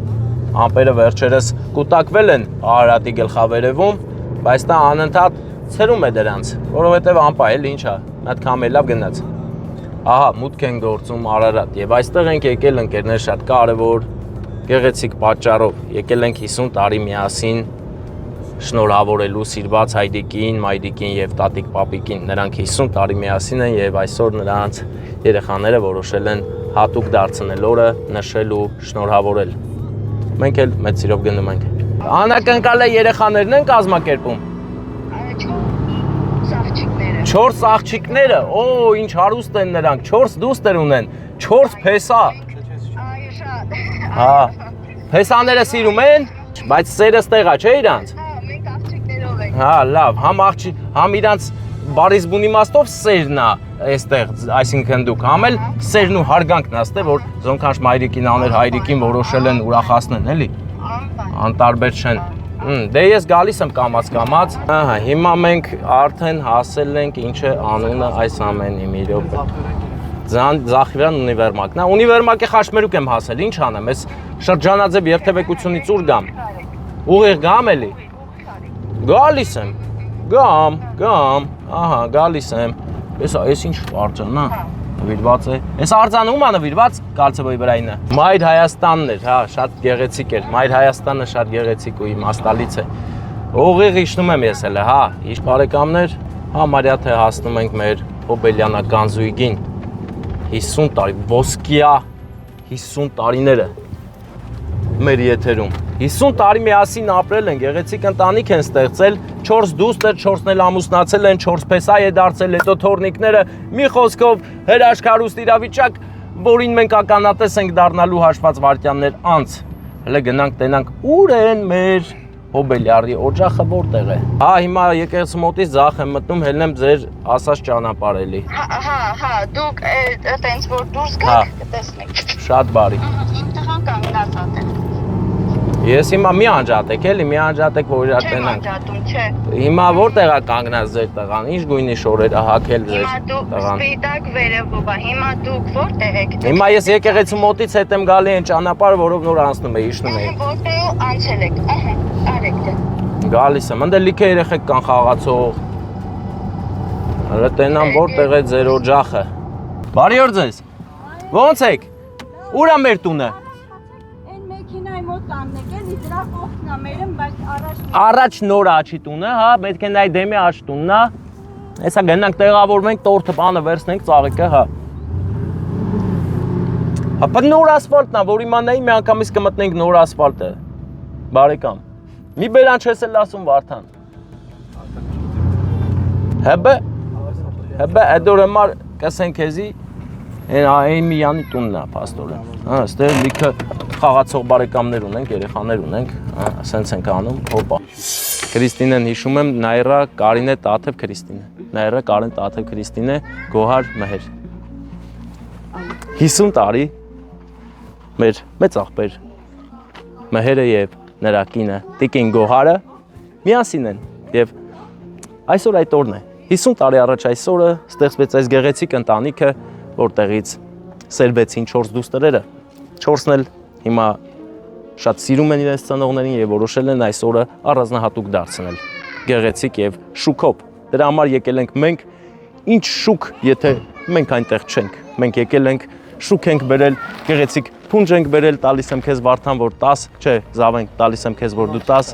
ամպերը վերջերս կուտակվել են Արարատի գլխավերևում, բայց դա անընդհատ ցրում է դրանց, որովհետև ամպա էլ ինչա, մի հատ քամել լավ գնաց։ Ահա մուտք են գործում Արարատ եւ այստեղ ենք եկել ընկերներ շատ կարեւոր գեղեցիկ պատճառով, եկել ենք 50 տարի միասին շնորհավորելու սիրված հայրիկին, մայրիկին եւ տատիկ պապիկին։ Նրանք 50 տարի միասին են եւ այսօր նրանց երեխաները որոշել են հատուկ դարձնել օրը, նշել ու շնորհավորել։ Մենք էլ մեծ սիրով գնում ենք։ Անակնկալ է երեխաներն են կազմակերպում։ 4 աղջիկները, օ, ինչ հարուստ են նրանք, 4 դուստր ունեն, 4 փեսա։ Այո, շատ։ Հա։ Փեսաները սիրում են, բայց սերը ստեղա չէ իրանց։ Հա, մենք աղջիկներով ենք։ Հա, լավ, համ իրանց բարիս բուն իմաստով սերն է այստեղ, այսինքն դուք համ էլ սերն ու հարգանքն է ստե, որ զոնքանչ մայրիկին աներ հայրիկին որոշել են ուրախացնեն, էլի։ Անտարբեր չեն։ Դե ես գալիս եմ կամաց, ահա, հիմա մենք արդեն հասել ենք ինչ է անունը այս ամենի մի րոպե։ Զախիվյան ունիվերմակն է, ունիվերմակի խաչմերուկ եմ հասել, ինչ անեմ, ես շրջանաձև երթևեկությունից ուր գամ, ուղիղ գամ էլի, գալիս եմ, գամ, ահա, գալիս եմ, ես ինչ արջան է, նվիրված է, ես արձանը ում է նվիրված, կալցեվոյի վրայինը, Մայր Հայաստանն էր, հա, շատ գեղեցիկ էր, Մայր Հայաստանը շատ գեղեցիկ ու իմաստալից է, ուղիղ իշնում եմ ես էլ, հա, իշ բարեկամներ, համարյա թե հասնում ենք մեր հոբելյանական զույգին, 50 տարի, ոսկիա 50 տարիները մեր եթերում, 50 տարի միասին ապրել են, գեղեցիկ ընտանիք են ստեղծել, 4 դուստր, 4-ն էլ ամուսնացել են, 4 փեսա է դարձել, հետո թորնիկները, մի խոսքով հրաշքարուստ իրավիճակ, որին մենք ականատես ենք դառնալու հաշված վայրկյաններ անց։ Հələ գնանք տենանք, ուր են մեր հոբելյարի օջախը որտեղ է։ Հա, հիմա եկեղեցու մոտից ձախ եմ մտնում, հելնեմ ձեր ասած ճանապարհ էլի։ Հա, դուք այտենց որ դուրս գաք, կտեսնեք։ Շատ բարի։ Ինտեղան կանգնած ատեն։ Ես հիմա մի անջատեք, էլի, մի անջատեք, որ իրար տենանք։ Չեմ անջատում, չէ։ Հիմա որտեղ է կանգնած ձեր տղան, ինչ գույնի շորեր է հագել ձեր Հիմա դուք տղան։ սպիտակ վերևով է, հիմա դուք որտեղ եք։ Հիմա ես եկեղեցու մոտից հետ եմ գալի այն ճանապարհը, որով նոր անցնում էի, իջնում էի։ Որտեղ անցել եք, ահա, արեք դե։ Գալիս եմ, ընդ լիքը երեխեք կան խաղացող։ Հələ տենամ որտեղ է ձեր օջախը։ Բարի օր ձեզ։ Ո՞նց եք։ Ուր է մեր տունը։ Այն մեքենայի մոտ կանգնեք, էլի դրա կողքն է մերն, բայց Առաջ նոր աչի տունը, հա, պետք է նայ դեմի աչ տունն է։ Հեսա գնանք տեղավորվենք, տորթը բանը վերցնենք, ծաղիկը, հա։ Հա, նոր ասֆալտն է, որ իմանայի մի անգամից կմտնենք նոր ասֆալտը։ Բարեկամ։ Մի բերան չես էլ ասում Վարդան։ Հəbə, əդորեմար կսեն քեզի, այն մի յանի տունն է, պաստորեն։ Հա, ստեղ լիքը խաղացող բարեկամներ ունենք, երեխաներ ունենք, ասենց ենք անում, հոպա։ Քրիստինեն հիշում եմ, Նայրա Կարինե Տաթև Քրիստինե։ Նայրա Կարեն Տաթև Քրիստինե, Գոհար Մհեր։ 50 տարի մեր մեծ աղբեր Մհերը եւ նրա կինը Տիկին Գոհարը միասին են եւ այսօր այդ օրն է 50 տարի առաջ այսօրը ստեղծվեց այս գեղեցիկ ընտանիքը որտեղից սերվեցին 4 դուստերերը 4-ն էլ հիմա շատ սիրում են իրենց ծնողներին եւ որոշել են այս օրը առանձնահատուկ դարձնել գեղեցիկ եւ շուքով դրա համար եկել ենք մենք ինչ շուք եթե մենք այնտեղ չենք մենք եկել ենք շուք ենք բերել գեղեցիկ փունջ ենք բերել տալիս եմ քեզ Վարդան որ 10 չէ զավենք տալիս եմ քեզ որ դու 10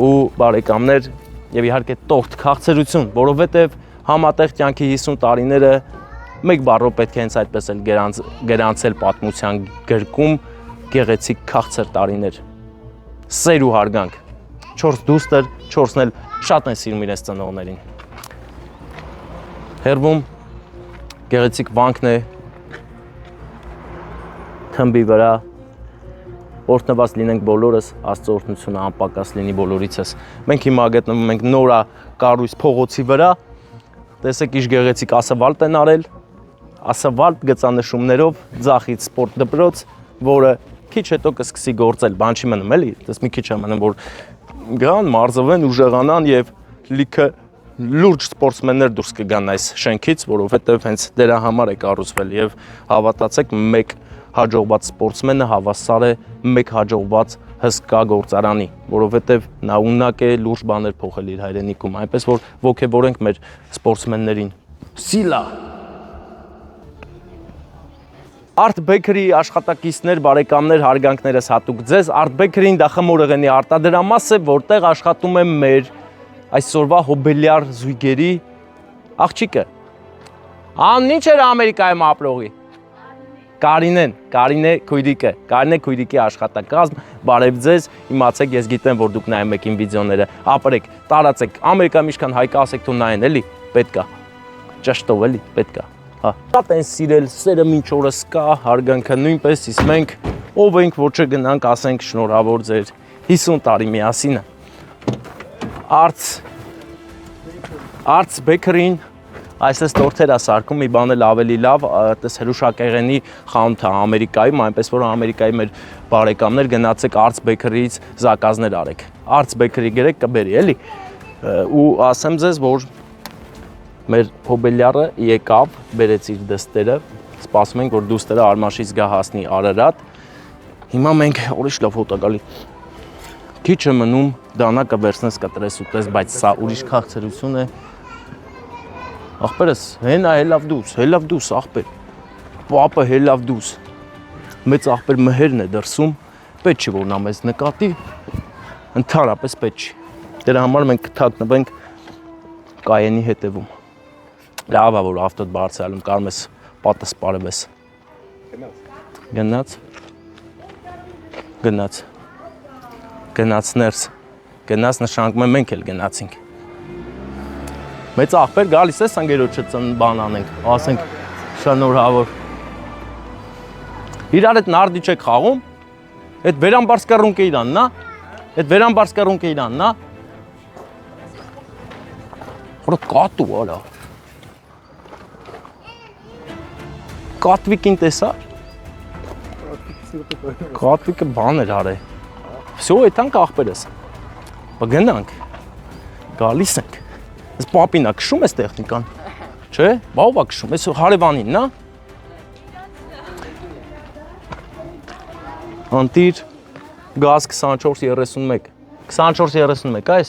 ու բարեկամներ եւ իհարկե տորթ քաղցրություն որովհետեւ համատեղ կյանքի 50 տարիները մեկ բառով պետք է հենց այդպես էլ գրանցել պատմության գրկում գեղեցիկ քաղցր տարիներ սեր ու հարգանք 4 դուստր, 4-ն էլ շատ են սիրում իրենց ծնողներին։ Հերվում գեղեցիկ վանքն է, թմբի վրա, օրհնված լինենք բոլորս, Աստծո օրհնությունը անպակաս լինի բոլորիցս։ Մենք հիմա գտնվում ենք Նորա կառույց փողոցի վրա, տեսեք ինչ գեղեցիկ ասֆալտ են արել, ասֆալտ գծանշումներով, ձախից սպորտ դպրոց, որը քիչ հետո կսկսի գործել, բան չի մնում էլի, դες մի քիչ է մնում, որ գան, մարզվեն, ուժեղանան եւ լիքը լուրջ սպորտսմեններ դուրս կգան այս շենքից, որովհետեւ հենց դրա համար է կառուցվել եւ հավատացեք, մեկ հաջողված սպորտսմենը հավասար է մեկ հաջողված հսկա գործարանի, որովհետև նա ունակ է լուրջ բաներ փոխել իր հայրենիքում, այնպես որ ոգևորենք մեր սպորտսմեններին։ Սիլա Art Bakery աշխատակիցներ, բարեկամներ, հարգանքներս հատուկ ձեզ։ Art Bakery-ին դա խմորեղենի արտադրամաս է, որտեղ աշխատում է մեր այսօրվա հոբելյար զույգերի աղջիկը։ Անն ինչ էր Ամերիկայում ապրողի։ Կարինե քույրիկի աշխատակազմ, բարև ձեզ, իմացեք, ես գիտեմ, որ դուք նայում եք իմ վիդեոները, ապրեք, տարածեք, Ամերիկայում ինչքան հայ կա, ասեք թող նայեն, էլի, պետք է, ճշտով էլի, պետք է, հա։ Շատ են սիրել, սերը մինչ օրս կա, հարգանքը նույնպես, իսկ մենք ով ենք, որ չգնանք, ասենք շնորհավոր ձեր 50 տարի միասինը։ Arts Bakery-ին այսպես տորթեր է սարքում, մի բան էլ ավելի լավ, այդպես հրուշակեղենի խանութ է Ամերիկայում, այնպես որ Ամերիկայի մեր բարեկամներ գնացեք Arts Bakery-ից զակազներ արեք։ Arts Bakery գրեք կբերի, էլի։ Ու ասեմ ձեզ, որ մեր հոբելյարը եկավ, բերեց իր դստերը, սպասում ենք, որ դուստերը Արմաշից գա հասնի Արարատ։ Հիմա մենք ուրիշ լավ հոտ է գալի։ Քիչ է մնում, դանակը վերցնես կտրես ուտես, բայց սա ուրիշ քաղցրություն է։ Ախպերս, հենա հելավ դուս, ախպեր, պապը հելավ դուս, մեծ ախպեր մհերն է դրսում, պետք չի որ նա մեզ նկատի, ընդհանրապես պետք չի, դրա համար մենք կթաքնվենք կայենի հետևում, լավ է որ ավտոդ բարձրալում կարում ես պատը սպարվես, գնաց ներս, գնաց նշանակում է մենք էլ գնացինք, մեծ ախպեր գալիս ես ընկերոջը բան անենք, ասենք շնորհավոր։ Իրար հետ նարդի չեք խաղում, այդ վերամբարսկառունկը իրանն նա, Որը կատու արա։ Կատվիկին տեսար։ Կատվիկը բան էր արել։ Всё, այդանք ախպերս։ Բգնանք։ Գալիս ենք։ Ես պապինա քշում ես տեխնիկան, չէ՞, բավա քշում, ես հարևանին, նա։ Անտիր գազ 24-31, 24-31, այս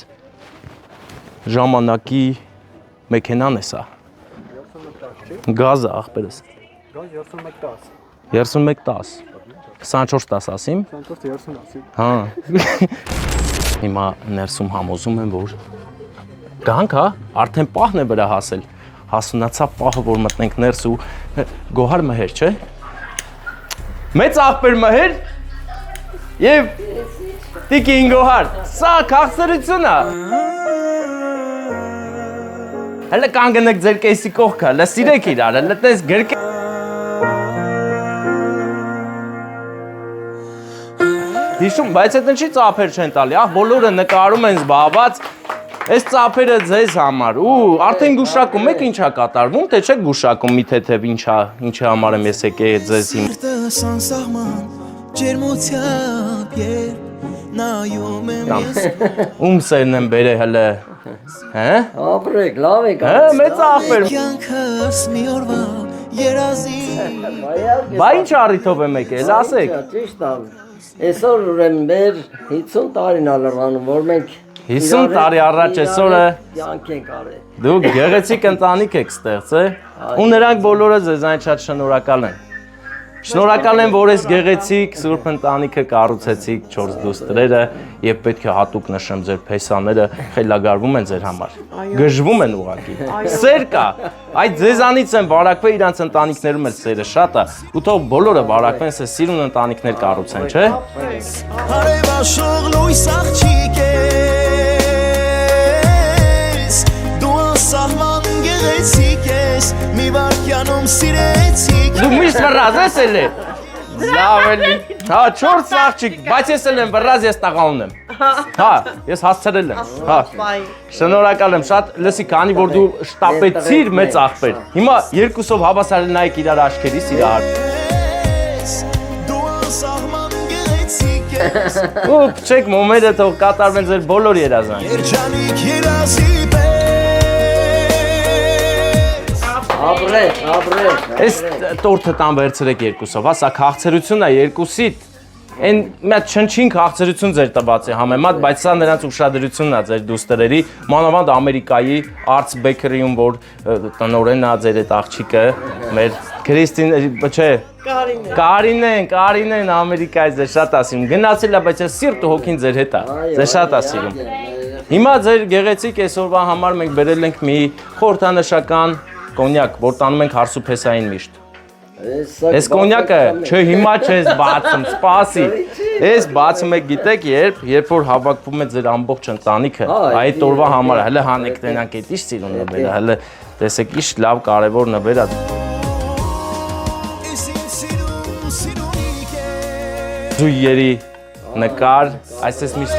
ժամանակի մեքենան է սա, գազը աղպերս, 31-10, 24-10 ասիմ, 24-30 ասիմ, հա, հիմա ներսում համոզում եմ, որ գանք, հա, արդեն պահն է վրա հասել, հասունացավ պահը, որ մտնենք ներս ու գոհար մհեր, չէ, մեծ աղպեր մհեր և տիկին գոհար, սա քաղցրություն է, հլը կանգնեք ձեր կեսի կողքը, հլը սիրեք իրար, հլը տես գրկե Հիշում, բայց այդ ինչի ծափեր չեն տալի, բոլորը նկարում են զբաղված, այս ծափերը ձեզ համար, ու արդեն գուշակում եք ինչա կատարվում, թե չեք գուշակում մի թեթև ինչի համար եմ ես եկել ձեզ իմ Ում սերն եմ բերե հլը, հե? Ապրեք, լավ եք Հե, մեծ աղբեր Բա ինչ առիթով եմ եկել, ասեք Ճիշտ ավ, այսօր ուրեմն մեր 50 տարին ալրանում, որ մենք 50 տարի առաջ այսօրը յանք ենք արել Դուք գեղեցիկ ընտանիք եք ստեղծել, ու նրանք բոլորը ձեզանից շատ շնորհակալ են Շնորհակալ եմ, որ այս գեղեցիկ սուրբ ընտանիքը կառուցեցիք 4 դուստրերը եւ պետք է հատուկ նշեմ ձեր փեսաները խելագարվում են ձեր համար։ Գժվում են ուղակի։ Սեր կա։ Այդ ձեզանից են վարակվել իրանց ընտանիքներում էլ սերը շատ է։ Ու թող բոլորը վարակվեն, սա սիրուն ընտանիքներ կառուցեն, չէ՞։ սահման գեղեցիկ ես մի վարքյանում սիրեցիկ Դու միշտ վրազ ես էլի։ Լավ էլի։ Հա 4 աղջիկ, բայց ես էլ եմ վրազ, ես տաղա ունեմ։ Հա, ես հասցրել եմ։ Հա։ Շնորհակալ եմ, շատ լսի, քանի որ դու շտապեցիր մեծ աղբեր։ Հիմա երկուսով հավասար նայեք իրար աչքերից, իրար։ դու անսահման գեղեցիկ ես Ու չեք մոմերը թող կատարվեն ձեր բոլոր երազանք։ երջանիկ երազի Ապրեք Այս տորթը տան վերցրեք երկուսով, հա, սա քաղցրությունն է երկուսիդ։ Այն մի հատ չնչին քաղցրություն ձեր տված է համեմատ, բայց սա նրանց ուշադրությունն է ձեր դուստերերի, մանավանդ Ամերիկայի Arts Bakery-ում, որ տնօրենն է ձեր այդ աղջիկը, մեր Քրիստին, չէ, Կարինեն Ամերիկայից ձեր շատ ասում։ Գնացել է, բայց ես սիրտը հոգին ձեր հետ է։ Ձեր շատ ասում։ Հիմա ձեր գեղեցիկ այսօրվա համար մենք բերել ենք մի խորհրդանշական կոնյակ, որ տանում ենք հարսուփեսային միշտ։ Այս կոնյակը չէ հիմա չես բացում, սպասի։ Այս բացում եք գիտեք երբ որ հավաքվում է ձեր ամբողջ ընտանիքը, այդ օրվա համար, հələ հանեք տենանք այդ ինչ սիրուն նվերը, հələ տեսեք ինչ լավ կարևոր նվեր է։ Զույերի նկար, այսպես միշտ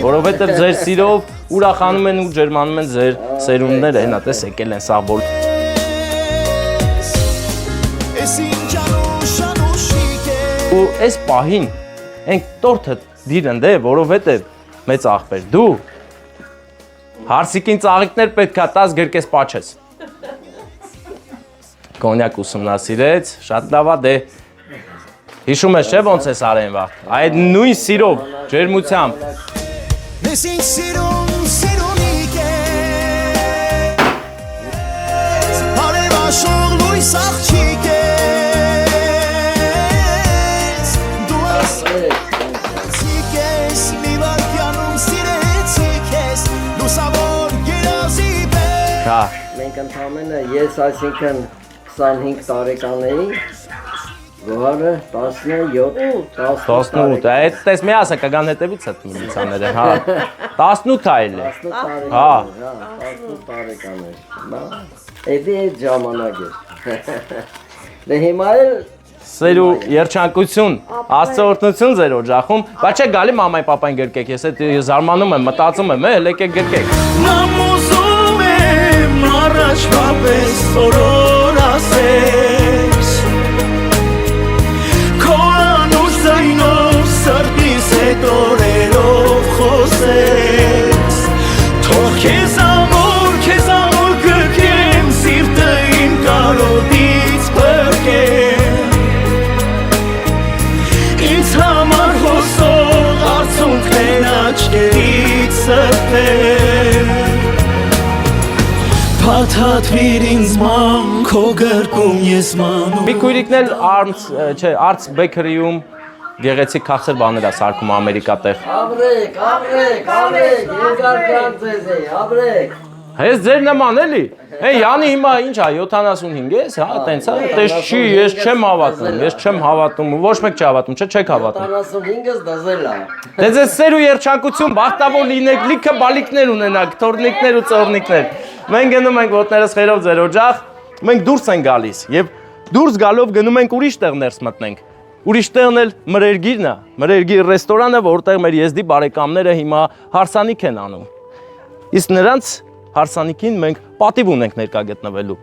Որովհետև ձեր սիրով ուրախանում են ու ջերմանում են ձեր սերունդները, հենա տես եկել են սաղ բոլ։ Ու այս պահին, ենք տորթը դիրընդ է, որովհետև մեծ աղբեր, դու հարսիկին ծաղիկներ պետք է տաս գրկես պաչես։ Կոնյակ ուսումնասիրեց, շատ լավ է, դե հիշում ես չէ ոնց ես արեն վաղ, այդ նույն սիրով, ջերմությամբ Ես ինձ սիրունիկ ես Հարևաշող լույս աղջիկ ես Դու ասեցիկ ես Մի վարքյանում սիրեցիկ ես Լուսավոր երազի պես Մենք ընդամենը ես այսինքն 25 տարեկան էի Գոհարը 17 այդ տես մի ասա կգան հետևից այդ միլիցաները, հա, 18 այլ է, հա, 18 տարեկան էր, էդի այդ ժամանակ էր, դե հիմա էլ սեր ու երջանկություն, աստծորտնություն ձեր օջախում, բայց չէ գալի մամայի պապային գրկեք, ես այդ զարմանում եմ, մտածում եմ, էլ եկեք գրկեք։ Նամ ուզում եմ առաջվա պես օրոր ասես Սրտիս հետ օրերով խոսես Թող քեզ ամոր գրկեմ Սիրտը իմ կարոտից բրկեմ Ինձ համար հոսող արցունքներ աչքերից սրտեմ Փաթաթվիր ինձ ման քո գրկում ես մանում Մի քույրիկն էլ Arts Bakery-ում գեղեցիկ քաղցր բաներ է սարքում Ամերիկա տեղ։ Ապրեք, երկար կան ձեզ է, ապրեք Ես ձեր նման էլի, Յանի հիմա ինչ է, 75 ես, հա, տենց է, տես չի, ես չեմ հավատում, ոչ մեկ չի հավատում, չեք հավատում։ 75-ս դզել է։ Դեզ ես սեր ու երջանկություն, բախտավոր լինեք, լիքը բալիկներ ունենաք, թորնիկներ ու ծորնիկներ։ Մենք գնում ենք ոտներս խերով ձեր օջախ, մենք դուրս ենք գալիս եւ դուրս գալով գնում ենք ուրիշ տեղ ներս մտնենք։ Ուրիշ տեղն էլ Մրերգիրն է, Մրերգիր ռեստորանը, որտեղ մեր եզդի բարեկամները հիմա հարսանիք են անում։ Իսկ նրանց հարսանիքին մենք պատիվ ունենք ներկա գտնվելու։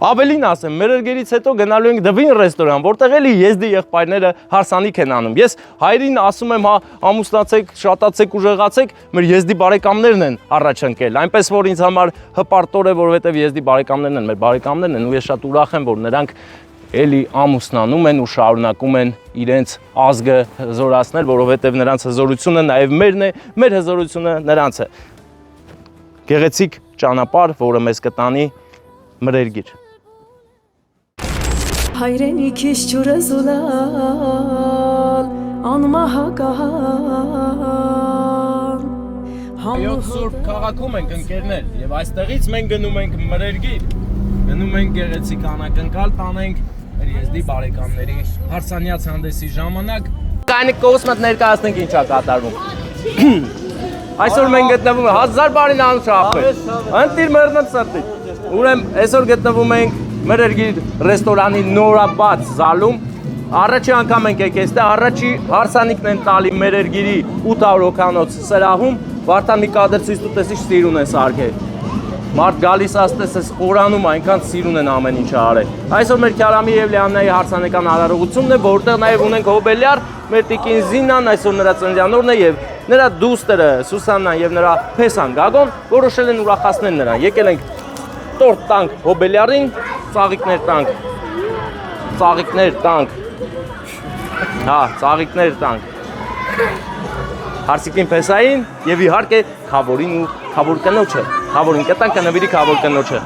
Ավելին ասեմ, Մրերգիրից հետո գնալու ենք Դվին ռեստորան, որտեղ էլի եզդի եղբայրները հարսանիք են անում։ Ես հայրին ասում եմ, հա, ամուսնացեք, շատացեք, ուժեղացեք, մեր եզդի բարեկամներն են առաջ ընկել։ Այնպես որ ինձ համար հպարտոր է, որովհետև եզդի բարեկամներն են, մեր բարեկամներն են, ու ես շատ ուրախ եմ, որ նրանք էլի ամուսնանում են ու շարունակում են իրենց ազգը հզորացնել, որովհետև նրանց հզորությունը նաև մերն է, մեր հզորությունը նրանց է։ Գեղեցիկ ճանապարհ, որը մեզ կտանի Մրերգիր։ Հայրենիքիս ջուրը զուլալ, անմահակահան։ 7 Սուրբ քաղաքում ենք ընկերներ եւ այստեղից մենք գնում ենք Մրերգիր։ Գնում ենք գեղեցիկ անակնկալ տանենք մեր եզդի բարեկամների հարսանյաց հանդեսի ժամանակ Կայնի կողմը ներկայացնենք ինչա կատարվում։ Այսօր մենք գտնվում ենք 1000 բարին անուշ ախպեր։ Ընտիր մերնեմ սրտի։ Ուրեմն այսօր գտնվում ենք մեր երգիր ռեստորանի նորաբաց զալում։ Առաջի անգամ ենք եկել այստեղ, առաջի հարսանիքն են տալի մեր երգիրի 800 հոգանոց սրահում, Վարդան մի կադր ցույց տուտեսի սիրուն են սարքել։ Մարդ գալիս աստես էս խորանում այնքան սիրուն են ամեն ինչը արել։ Այսօր մեր Քյարամի եւ Լիաննայի հարսանեկան հարարողությունն է, որտեղ նաեւ ունենք Հոբելյար, մեր տիկին Զինան, այսօր նրա ծննդյանօրն է եւ նրա դուստերը Սուսաննան եւ նրա Փեսան Գագոն որոշել են ուրախացնել նրան։ Եկել ենք տորտ տանք Հոբելյարին, ծաղիկներ տանք։ Հա, ծաղիկներ տանք։ Հարսիկին Փեսային եւ իհարկե Խավորին ու Խավոր կնոջը։ Խավորին կտանք նվիրի Խավոր կնոջը։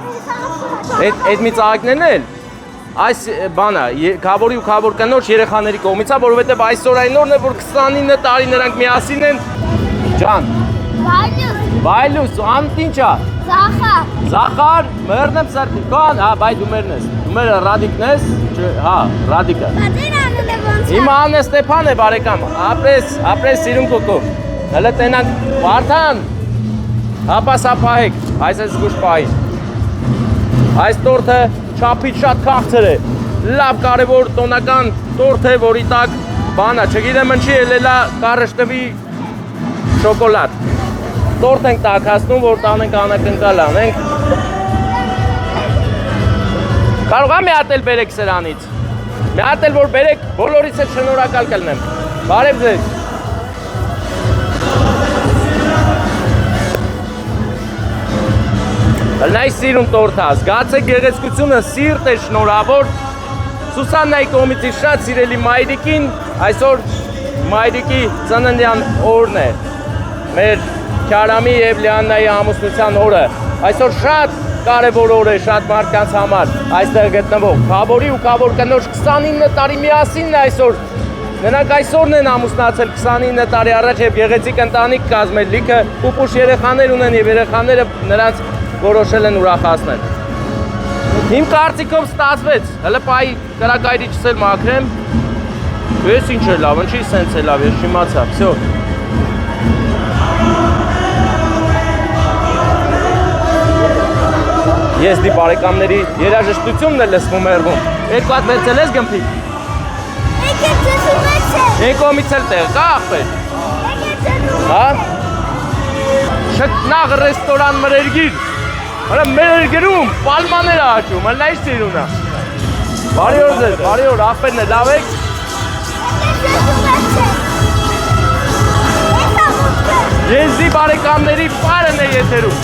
Այդ մի ծաղիկներն էլ այս բանը Խավորի ու Խավոր կնոջ երեխաների կողմից է, որովհետեւ այսօր այն օրն է, որ 29 տարի նրանք միասին են։ Ջան։ Բայլուս, անտ ինչա։ Զախար, մերնեմ սրտի։ Կան, հա, բայ դու մերն ես։ Դու մեր Ռադիկն ես, հա, Ռադիկը։ Հիմա Անե Ստեփան է բարեկամ։ Ապրես սիրուն կոկո։ Հələ տենանք Վարդան։ Հապասապահեք, այս է զգուշ պահին։ Այս տորթը չափից շատ քաղցր է։ Լավ կարևոր տոնական տորթ է, որի տակ բանա, չգիտեմ ինչի ելելա կարշտվի շոկոլադ։ Տորթ ենք տաքացնում, որ տանենք անակնկալ անենք։ Կարող եմ մի հատ էլ բերեք սրանից։ Մի հատ էլ որ բերեք, բոլորից հետ շնորհակալ կլնեմ։ Բարև ձեզ։ Լայ սիրուն տորթ է, զգացեք գեղեցկությունը, սիրտ է շնորհավոր։ Սուսաննայի կողմից շատ սիրելի մայրիկին, այսօր մայրիկի ծննդյան օրն է։ Մեր Քյարամի եւ Լիաննայի ամուսնության օրը։ Այսօր շատ կարևոր օր է շատ մարդկանց համար այստեղ գտնվող։ Խավորի ու Խավոր կնոջ 29 տարի միասինն է այսօր։ Նրանք այսօրն են ամուսնացել 29 տարի առաջ եւ գեղեցիկ ընտանիք կազմել, լիքը պուպուշ երեխաներ ունեն եւ երեխաները նրանց որոշել են ուրախացնել։ Իմ կարծիքով ստացվեց։ Հələ պայի կրակայրիչս էլ մաքրեմ։ Ես ինչ է լավ, ինչի սենց է լավ, ես չիմացա, վсё։ Ես դի բարեկամների երաժշտությունն է լսվում երվում։ Երկու հատ վերցել ես գմփի։ Երկոմից էլ տեղ կա ախպեր։ Հա։ Շտնաղ ռեստորան մերերգիր։ Հələ մերերգրում պալմաներ աճում, հələ ի սիրունա։ Բարի օր ձեզ, բարի օր, ախպերն է, լավ եք։ Եզի բարեկամների պարն է եթերում։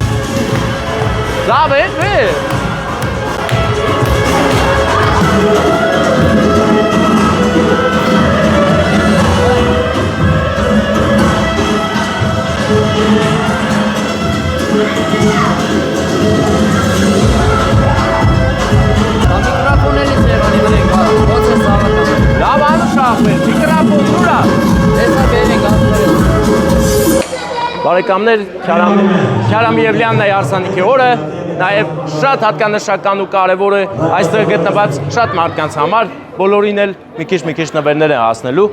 Լավ է, վեր։ Միկրոֆոնելի սեղանի վրա ո՞նց է սավատը։ Լավ անուշ ախպեր, միկրոֆոն ուրա։ Տեսա բերեք ասում։ Բարեկամներ, Քյարամի եւ Լիաննայի հարսանիքի օրը նաեւ շատ հատկանշական ու կարեւոր է այստեղ գտնված շատ մարդկանց համար, բոլորին էլ մի քիչ նվերներ են հասնելու։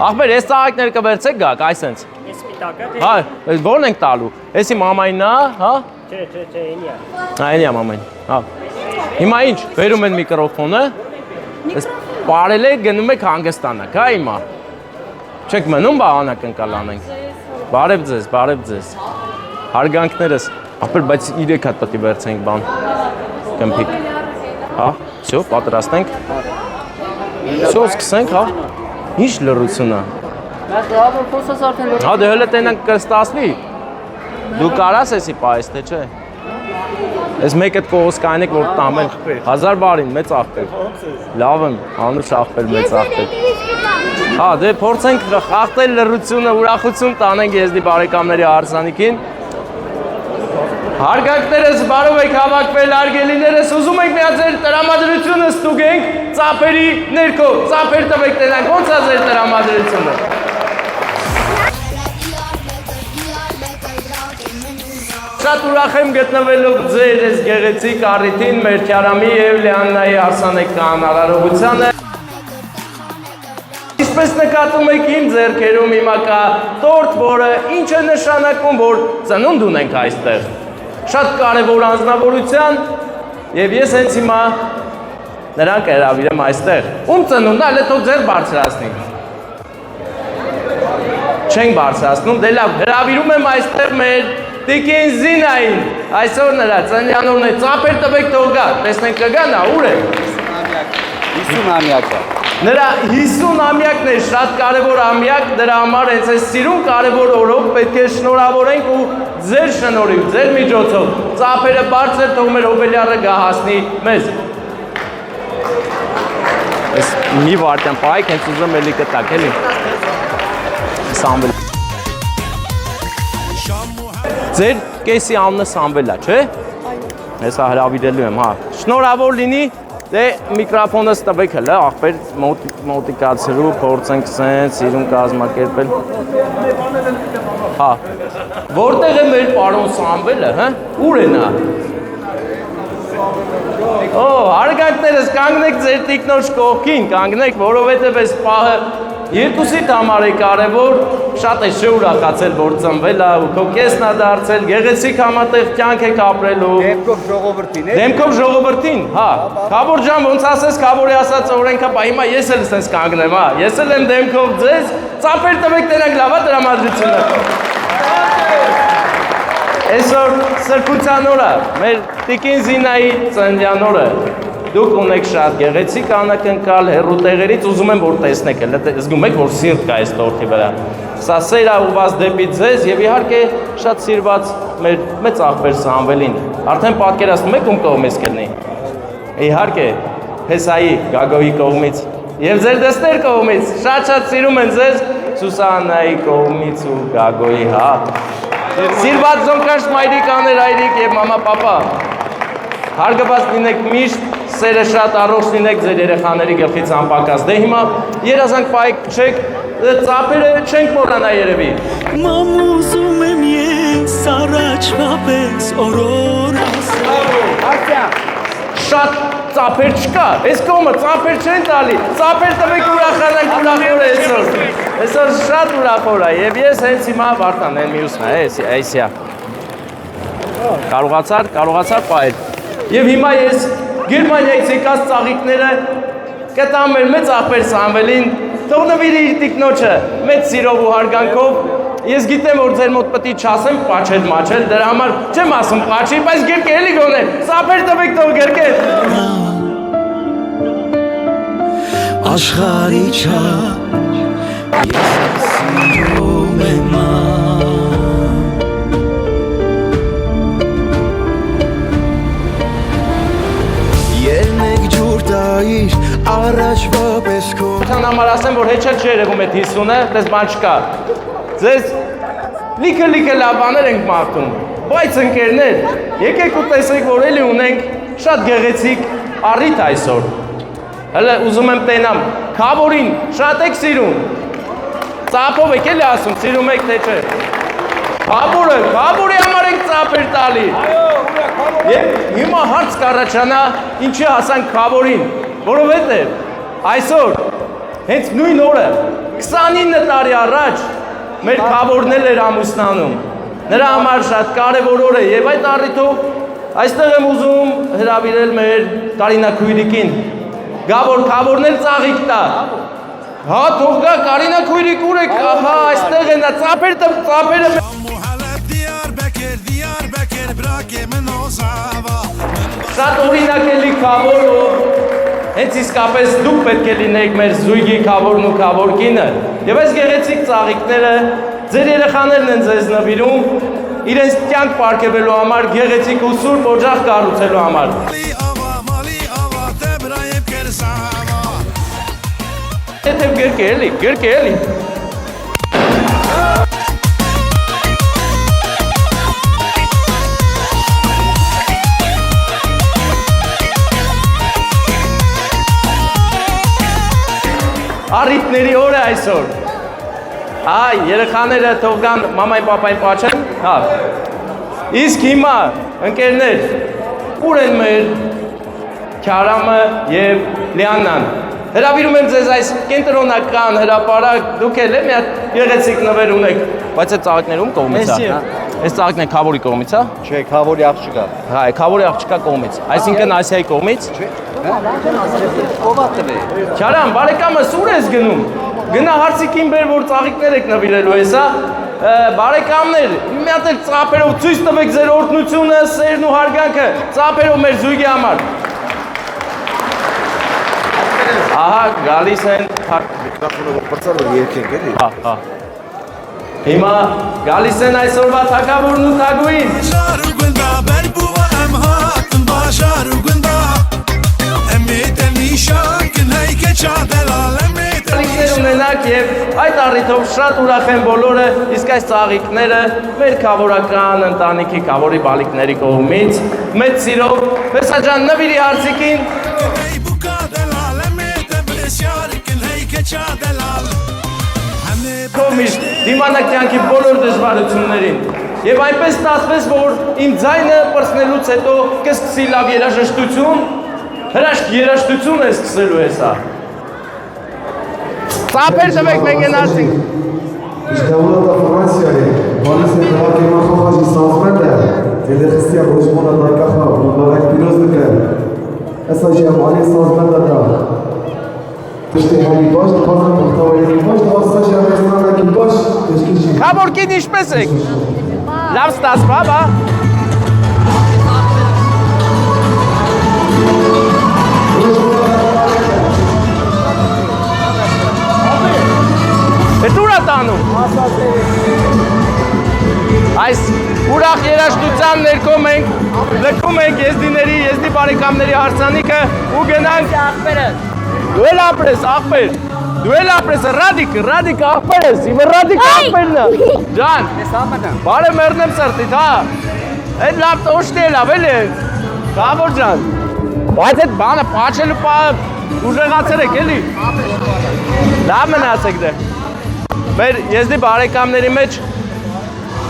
Ախպեր, այս ծաղիկները կվերցեք գաք, այսենց։ Ես սպիտակը։ Հա, ո՞րն ենք տալու։ Էսի մամայինն է, հա։ Չէ, ինիա։ Հա, ինիա մամային։ Հա։ Հիմա ինչ, վերում են միկրոֆոնը։ Այս բարել է գնում եք հանգստանաք, հա հիմա։ Չեք մնում, բա անակնկալ անենք։ Բարև ձեզ։ Հարգանքներս։ Ախպեր, բայց 3 հատ պետք է վերցենք բան։ Կմփիկ։ Հա, всё, պատրաստենք։ Всё, սկսենք, հա։ Ինչ լռություն է։ Բայց լավ խոսած արդեն լավ։ Հա, դե հələ տենանք կստացվի։ Դու կարաս էսի պայես, թե չէ։ Այս մեկը կողոս կանեք, որ տամել 1000 բարին, մեծ ախպեր։ Լավ եմ, անուշ ախպեր, մեծ ախպեր։ Հա, դե փորձենք խախտել լռությունը, ուրախություն տանենք եզդի բարեկամների հարսանիքին։ Հարգանքներս բարով եք հավաքվել, արգելիներս, ուզում ենք միա ձեր տրամադրությունը ստուգենք ծապերի ներքո, ծապեր տվեք տենանք, ոնց է ձեր տրամադրությունը։ Շատ ուրախ եմ գտնվելով ձեր այս գեղեցիկ առիթին մեր Քյարամի եւ Լիաննայի հարսանեկան արարողությանը։ Ինչպես նկատում եք իմ ձեռքերում հիմա կա տորտ, որը ինչ է նշանակում, որ ծնունդ ունենք այստեղ։ Շատ կարևոր անձնավորության եւ ես հենց հիմա նրան կհրավիրեմ այստեղ։ Ում ծնունդն է, այլ թող ձեր բարձրացնի։ Չենք բարձրացնում, դե լավ, հրավիրում եմ այստեղ մեր Տիկին Զինային, այսօր նրա ծննդյանորն է, ծափեր տվեք թող գա, տեսնենք կգա նա, ուր է։ 50-ամյակը։ Նրա 50-ամյակն է, շատ կարևոր ամյակ, դրա համար հենց այս սիրուն կարևոր օրով պետք է շնորհավորենք ու ձեր շնորհիվ, ձեր միջոցով ծափերը բարձր թող մեր հոբելյարը գա հասնի մեզ։ Այս մի վարդյան պայք հենց ուզում էլի կտակ, էլի։ Սամվել։ Ձեր կեսի անունը Սամվել է, չէ՞։ Հեսա հրավիրելու եմ, հա։ Շնորհավոր լինի, դե միկրոֆոնս տվեք հələ, ախպեր մոտիկացրու, փորձենք սենց, սիրուն կազմակերպել։ Հա։ Որտեղ է մեր պարոն Սամվելը, հա։ Ուր է նա։ Օ, հարգանքներս կանգնեք ձեր տիկնոջ կողքին, կանգնեք, որովհետև այս պահը երկուսիդ համար է կարևոր, շատ է ուրախացել, որ ծնվել է ու քո կեսն է դարձել, գեղեցիկ համատեղ կյանք եք ապրելու։ Դեմքով ժողովրդին է։ Դեմքով ժողովրդին, հա։ Քավոր ջան, ոնց ասես, Քավորի ասած օրենքը, բա հիմա ես էլ sense կանգնեմ, հա։ Ես էլ եմ դեմքով ձեզ, ծափեր տվեք տենակ լավ է տրամադրությունը։ Այսօր սրբության օրը, մեր Տիկին Զինայի ծննդյան օրը։ Դուք ունեք շատ գեղեցիկ անակնկալ հեռու տեղերից, ուզում եմ որ տեսնեք, զգում եք որ սիրտ կա այս տորթի վրա։ Սա սեր է ուղղված դեպի ձեզ եւ իհարկե շատ սիրված մեր մեծ աղբեր Սամվելին։ Արդեն պատկերացնում եք ում կողմից կլինի։ Իհարկե Հեսայի Գագոյի կողմից եւ ձեր դստեր կողմից։ Շատ սիրում են ձեզ Սուսանայի կողմից ու Գագոյի, հա։ Սիրված զոնքաշ մայրիկաներ, այրիկ եւ մամա պապա։ Հարգված լինեք միշտ սերը շատ առողջ լինեք ձեր երեխաների գլխից անպակաս։ Դե հիմա երազանք պայք չեք, ծափերը չենք մոռանա երևի։ Մամուզում եմ ես առաջվա պես օրորաս։ Շատ ծափեր չկա, այս կողմը ծափեր չեն տալի, ծափեր տվեք ուրախանանք ուրախոր է այսօր։ Այսօր շատ ուրախոր է եւ ես հենց հիմա Վարդան են մյուսն է, այսիա։ Կարողացար պայել։ Եվ հիմա ես Գերմանիայից եկած ծաղիկները կտամ մեր մեծ աղբեր Սամվելին, թող նվիրի իր տիկնոջը մեծ սիրով ու հարգանքով։ Ես գիտեմ որ ձեր մոտ պետք է չասեմ պաչել մաչել, դրա համար չեմ ասում պաչի, բայց գրկե էլի գոնե, ծափեր տվեք թող գրկե։ Աշխարհի չափ ես սիրում եմ Ելնեք ջուր տայիր առաջվա պես քո Քան համար ասեմ որ հեչ չի երևում այդ 50-ը, դες բան չկա։ Ձեզ լիքը լավ բաներ ենք մաղթում, բայց ընկերներ, եկեք ու տեսեք որ էլի ունենք շատ գեղեցիկ առիթ այսօր։ Հələ ուզում եմ տենամ, Քավորին շատ եք սիրում։ Ծափով եք էլի ասում, սիրում եք թե չէ։ Քավորի համար ենք ծափեր տալի։ Եվ հիմա հարց կառաջանա, ինչի հասանք Քավորին, որովհետև այսօր հենց նույն օրը 29 տարի առաջ մեր Քավորն էլ էր ամուսնանում։ Նրա համար շատ կարևոր օր է եւ այդ առիթով այստեղ եմ ուզում հրավիրել մեր Կարինա Քույրիկին։ Գավոր Քավորն էլ ծաղիկ տա։ Հա, թող գա Կարինա Քույրիկ ուր եք, ահա այստեղ է նա ծափերը Շատ օրինակելի Քավոր ու հենց իսկապես դուք պետք է լինեք մեր զույգի Քավորն ու Քավոր կինը։ Եվ այս գեղեցիկ ծաղիկները ձեր երեխաներն են ձեզ նվիրում իրենց կյանք պարգևելու համար, գեղեցիկ ու սուրբ օջախ կառուցելու համար։ Եթև գրկե էլի։ Առիթների օր է այսօր։ Այ, երեխաները թող գան մամային պապային պաչեն, հա։ Իսկ հիմա, ընկերներ, ուր են մեր Քյարամը և Լիաննան։ Հրավիրում եմ ձեզ այս կենտրոնական հրապարակ, դուք էլ մի հատ գեղեցիկ նվեր ունեք, բայց այդ ծաղիկները ում կողմից է։ Այս ծաղիկները Քավորի կողմից է։ Չէ, Քավորի աղջիկա։ Հա, Քավորի աղջիկա կողմից։ Այսինքն Ասիայի կողմից։ Ո՞վ է տվել։ Քարամ, բարեկամս ուր ես գնում։ Գնա հարցիկին բեր, որ ծաղիկներ եք նվիրելու ես, հա։ Բարեկամներ, մի հատ էլ ծափերով ցույց տվեք ձեր օրհնությունը, սերն ու հարգանքը, ծափերով մեր զույգի համար։ Ահա, գալիս են Հա։ Հիմա գալիս են այսօրվա թագավորն ու թագուհին։ Ծաղիկներ ունենակ և այդ առիթով շատ ուրախ են բոլորը, իսկ այս ծաղիկները մեր քավորական ընտանիքի քավորի բալիկների կողմից մեծ սիրով Փեսա ջան նվիրի հարցիկին։ Միշտ դիմանակ կյանքի բոլոր դժվարություններին եւ այնպես ստացվեց, որ իմ ձայնը պրծնելուց հետո կսկսի լավ երաժշտություն, հրաշք երաժշտություն է սկսելու հեսա։ Ծափեր տվեք մենք գնացինք։ Իշխանուլը Ֆրանսիայի, բանիս է դրակեման խոխաժի սազմենը, դելեխստիա ռոժմոնը դարկախա, նորակ պիրոզ դկը, ասա ժիամ ալի սազմենը դա։ Դեշտի հանի բաշ, դպազան պղտավայերի բաշ, դասա ժիամ եստանակի բաշ, դեշկի ժիամ։ Քավորքին ինչպես եք։ Լավ ստացվա, բա։ Էդ ուր է տանում։ Այս ուրախ երաժշտության ներքո մենք լքում ենք եզդի բարեկամների հարսանիքը ու գնանք Դու էլ ապրես, աղբեր, դու էլ ապրես, ռադիկ աղբեր ես, իմը ռադիկ աղբերն է, ջան, բարը մերնեմ սրտիտ, հա, այդ լավ տոշտի է լավ, էլ է, կավոր ջան, բայց այդ բանը պաչելու ուժեղացեր եք, էլի, լավ մնացեք դե, մեր եզդի բարեկամների մեջ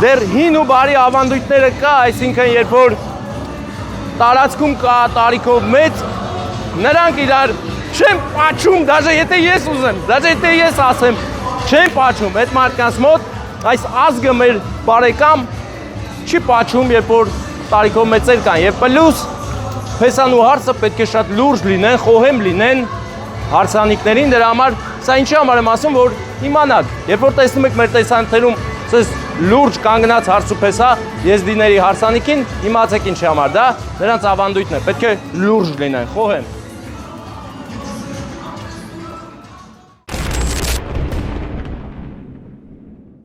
դեր հին ու բարի ավանդույթները կա, այսինքն երբ որ տարածքում կա տարիքով մեծ, նրանք իրար չեմ պաչում, դաժե եթե ես ուզեմ, դաժե եթե ես ասեմ, չեմ պաչում, այդ մարդկանց մոտ այս ազգը մեր բարեկամ չի պաչում, երբ որ տարիքով մեծեր կան և պլյուս Փեսան ու հարցը պետք է շատ լուրջ լինեն, խոհեմ լինեն հարսանիքներին, դրա համար սա ինչի համար եմ ասում, որ իմանաք, երբ որ տեսնում եք մեր տեսանյութերում սես լուրջ կանգնած հարց ու Փեսա եզդիների հարսանիքին, իմացեք ինչի համար դա, նրանց ավանդույթն է, պետք է լուրջ լինեն, խոհեմ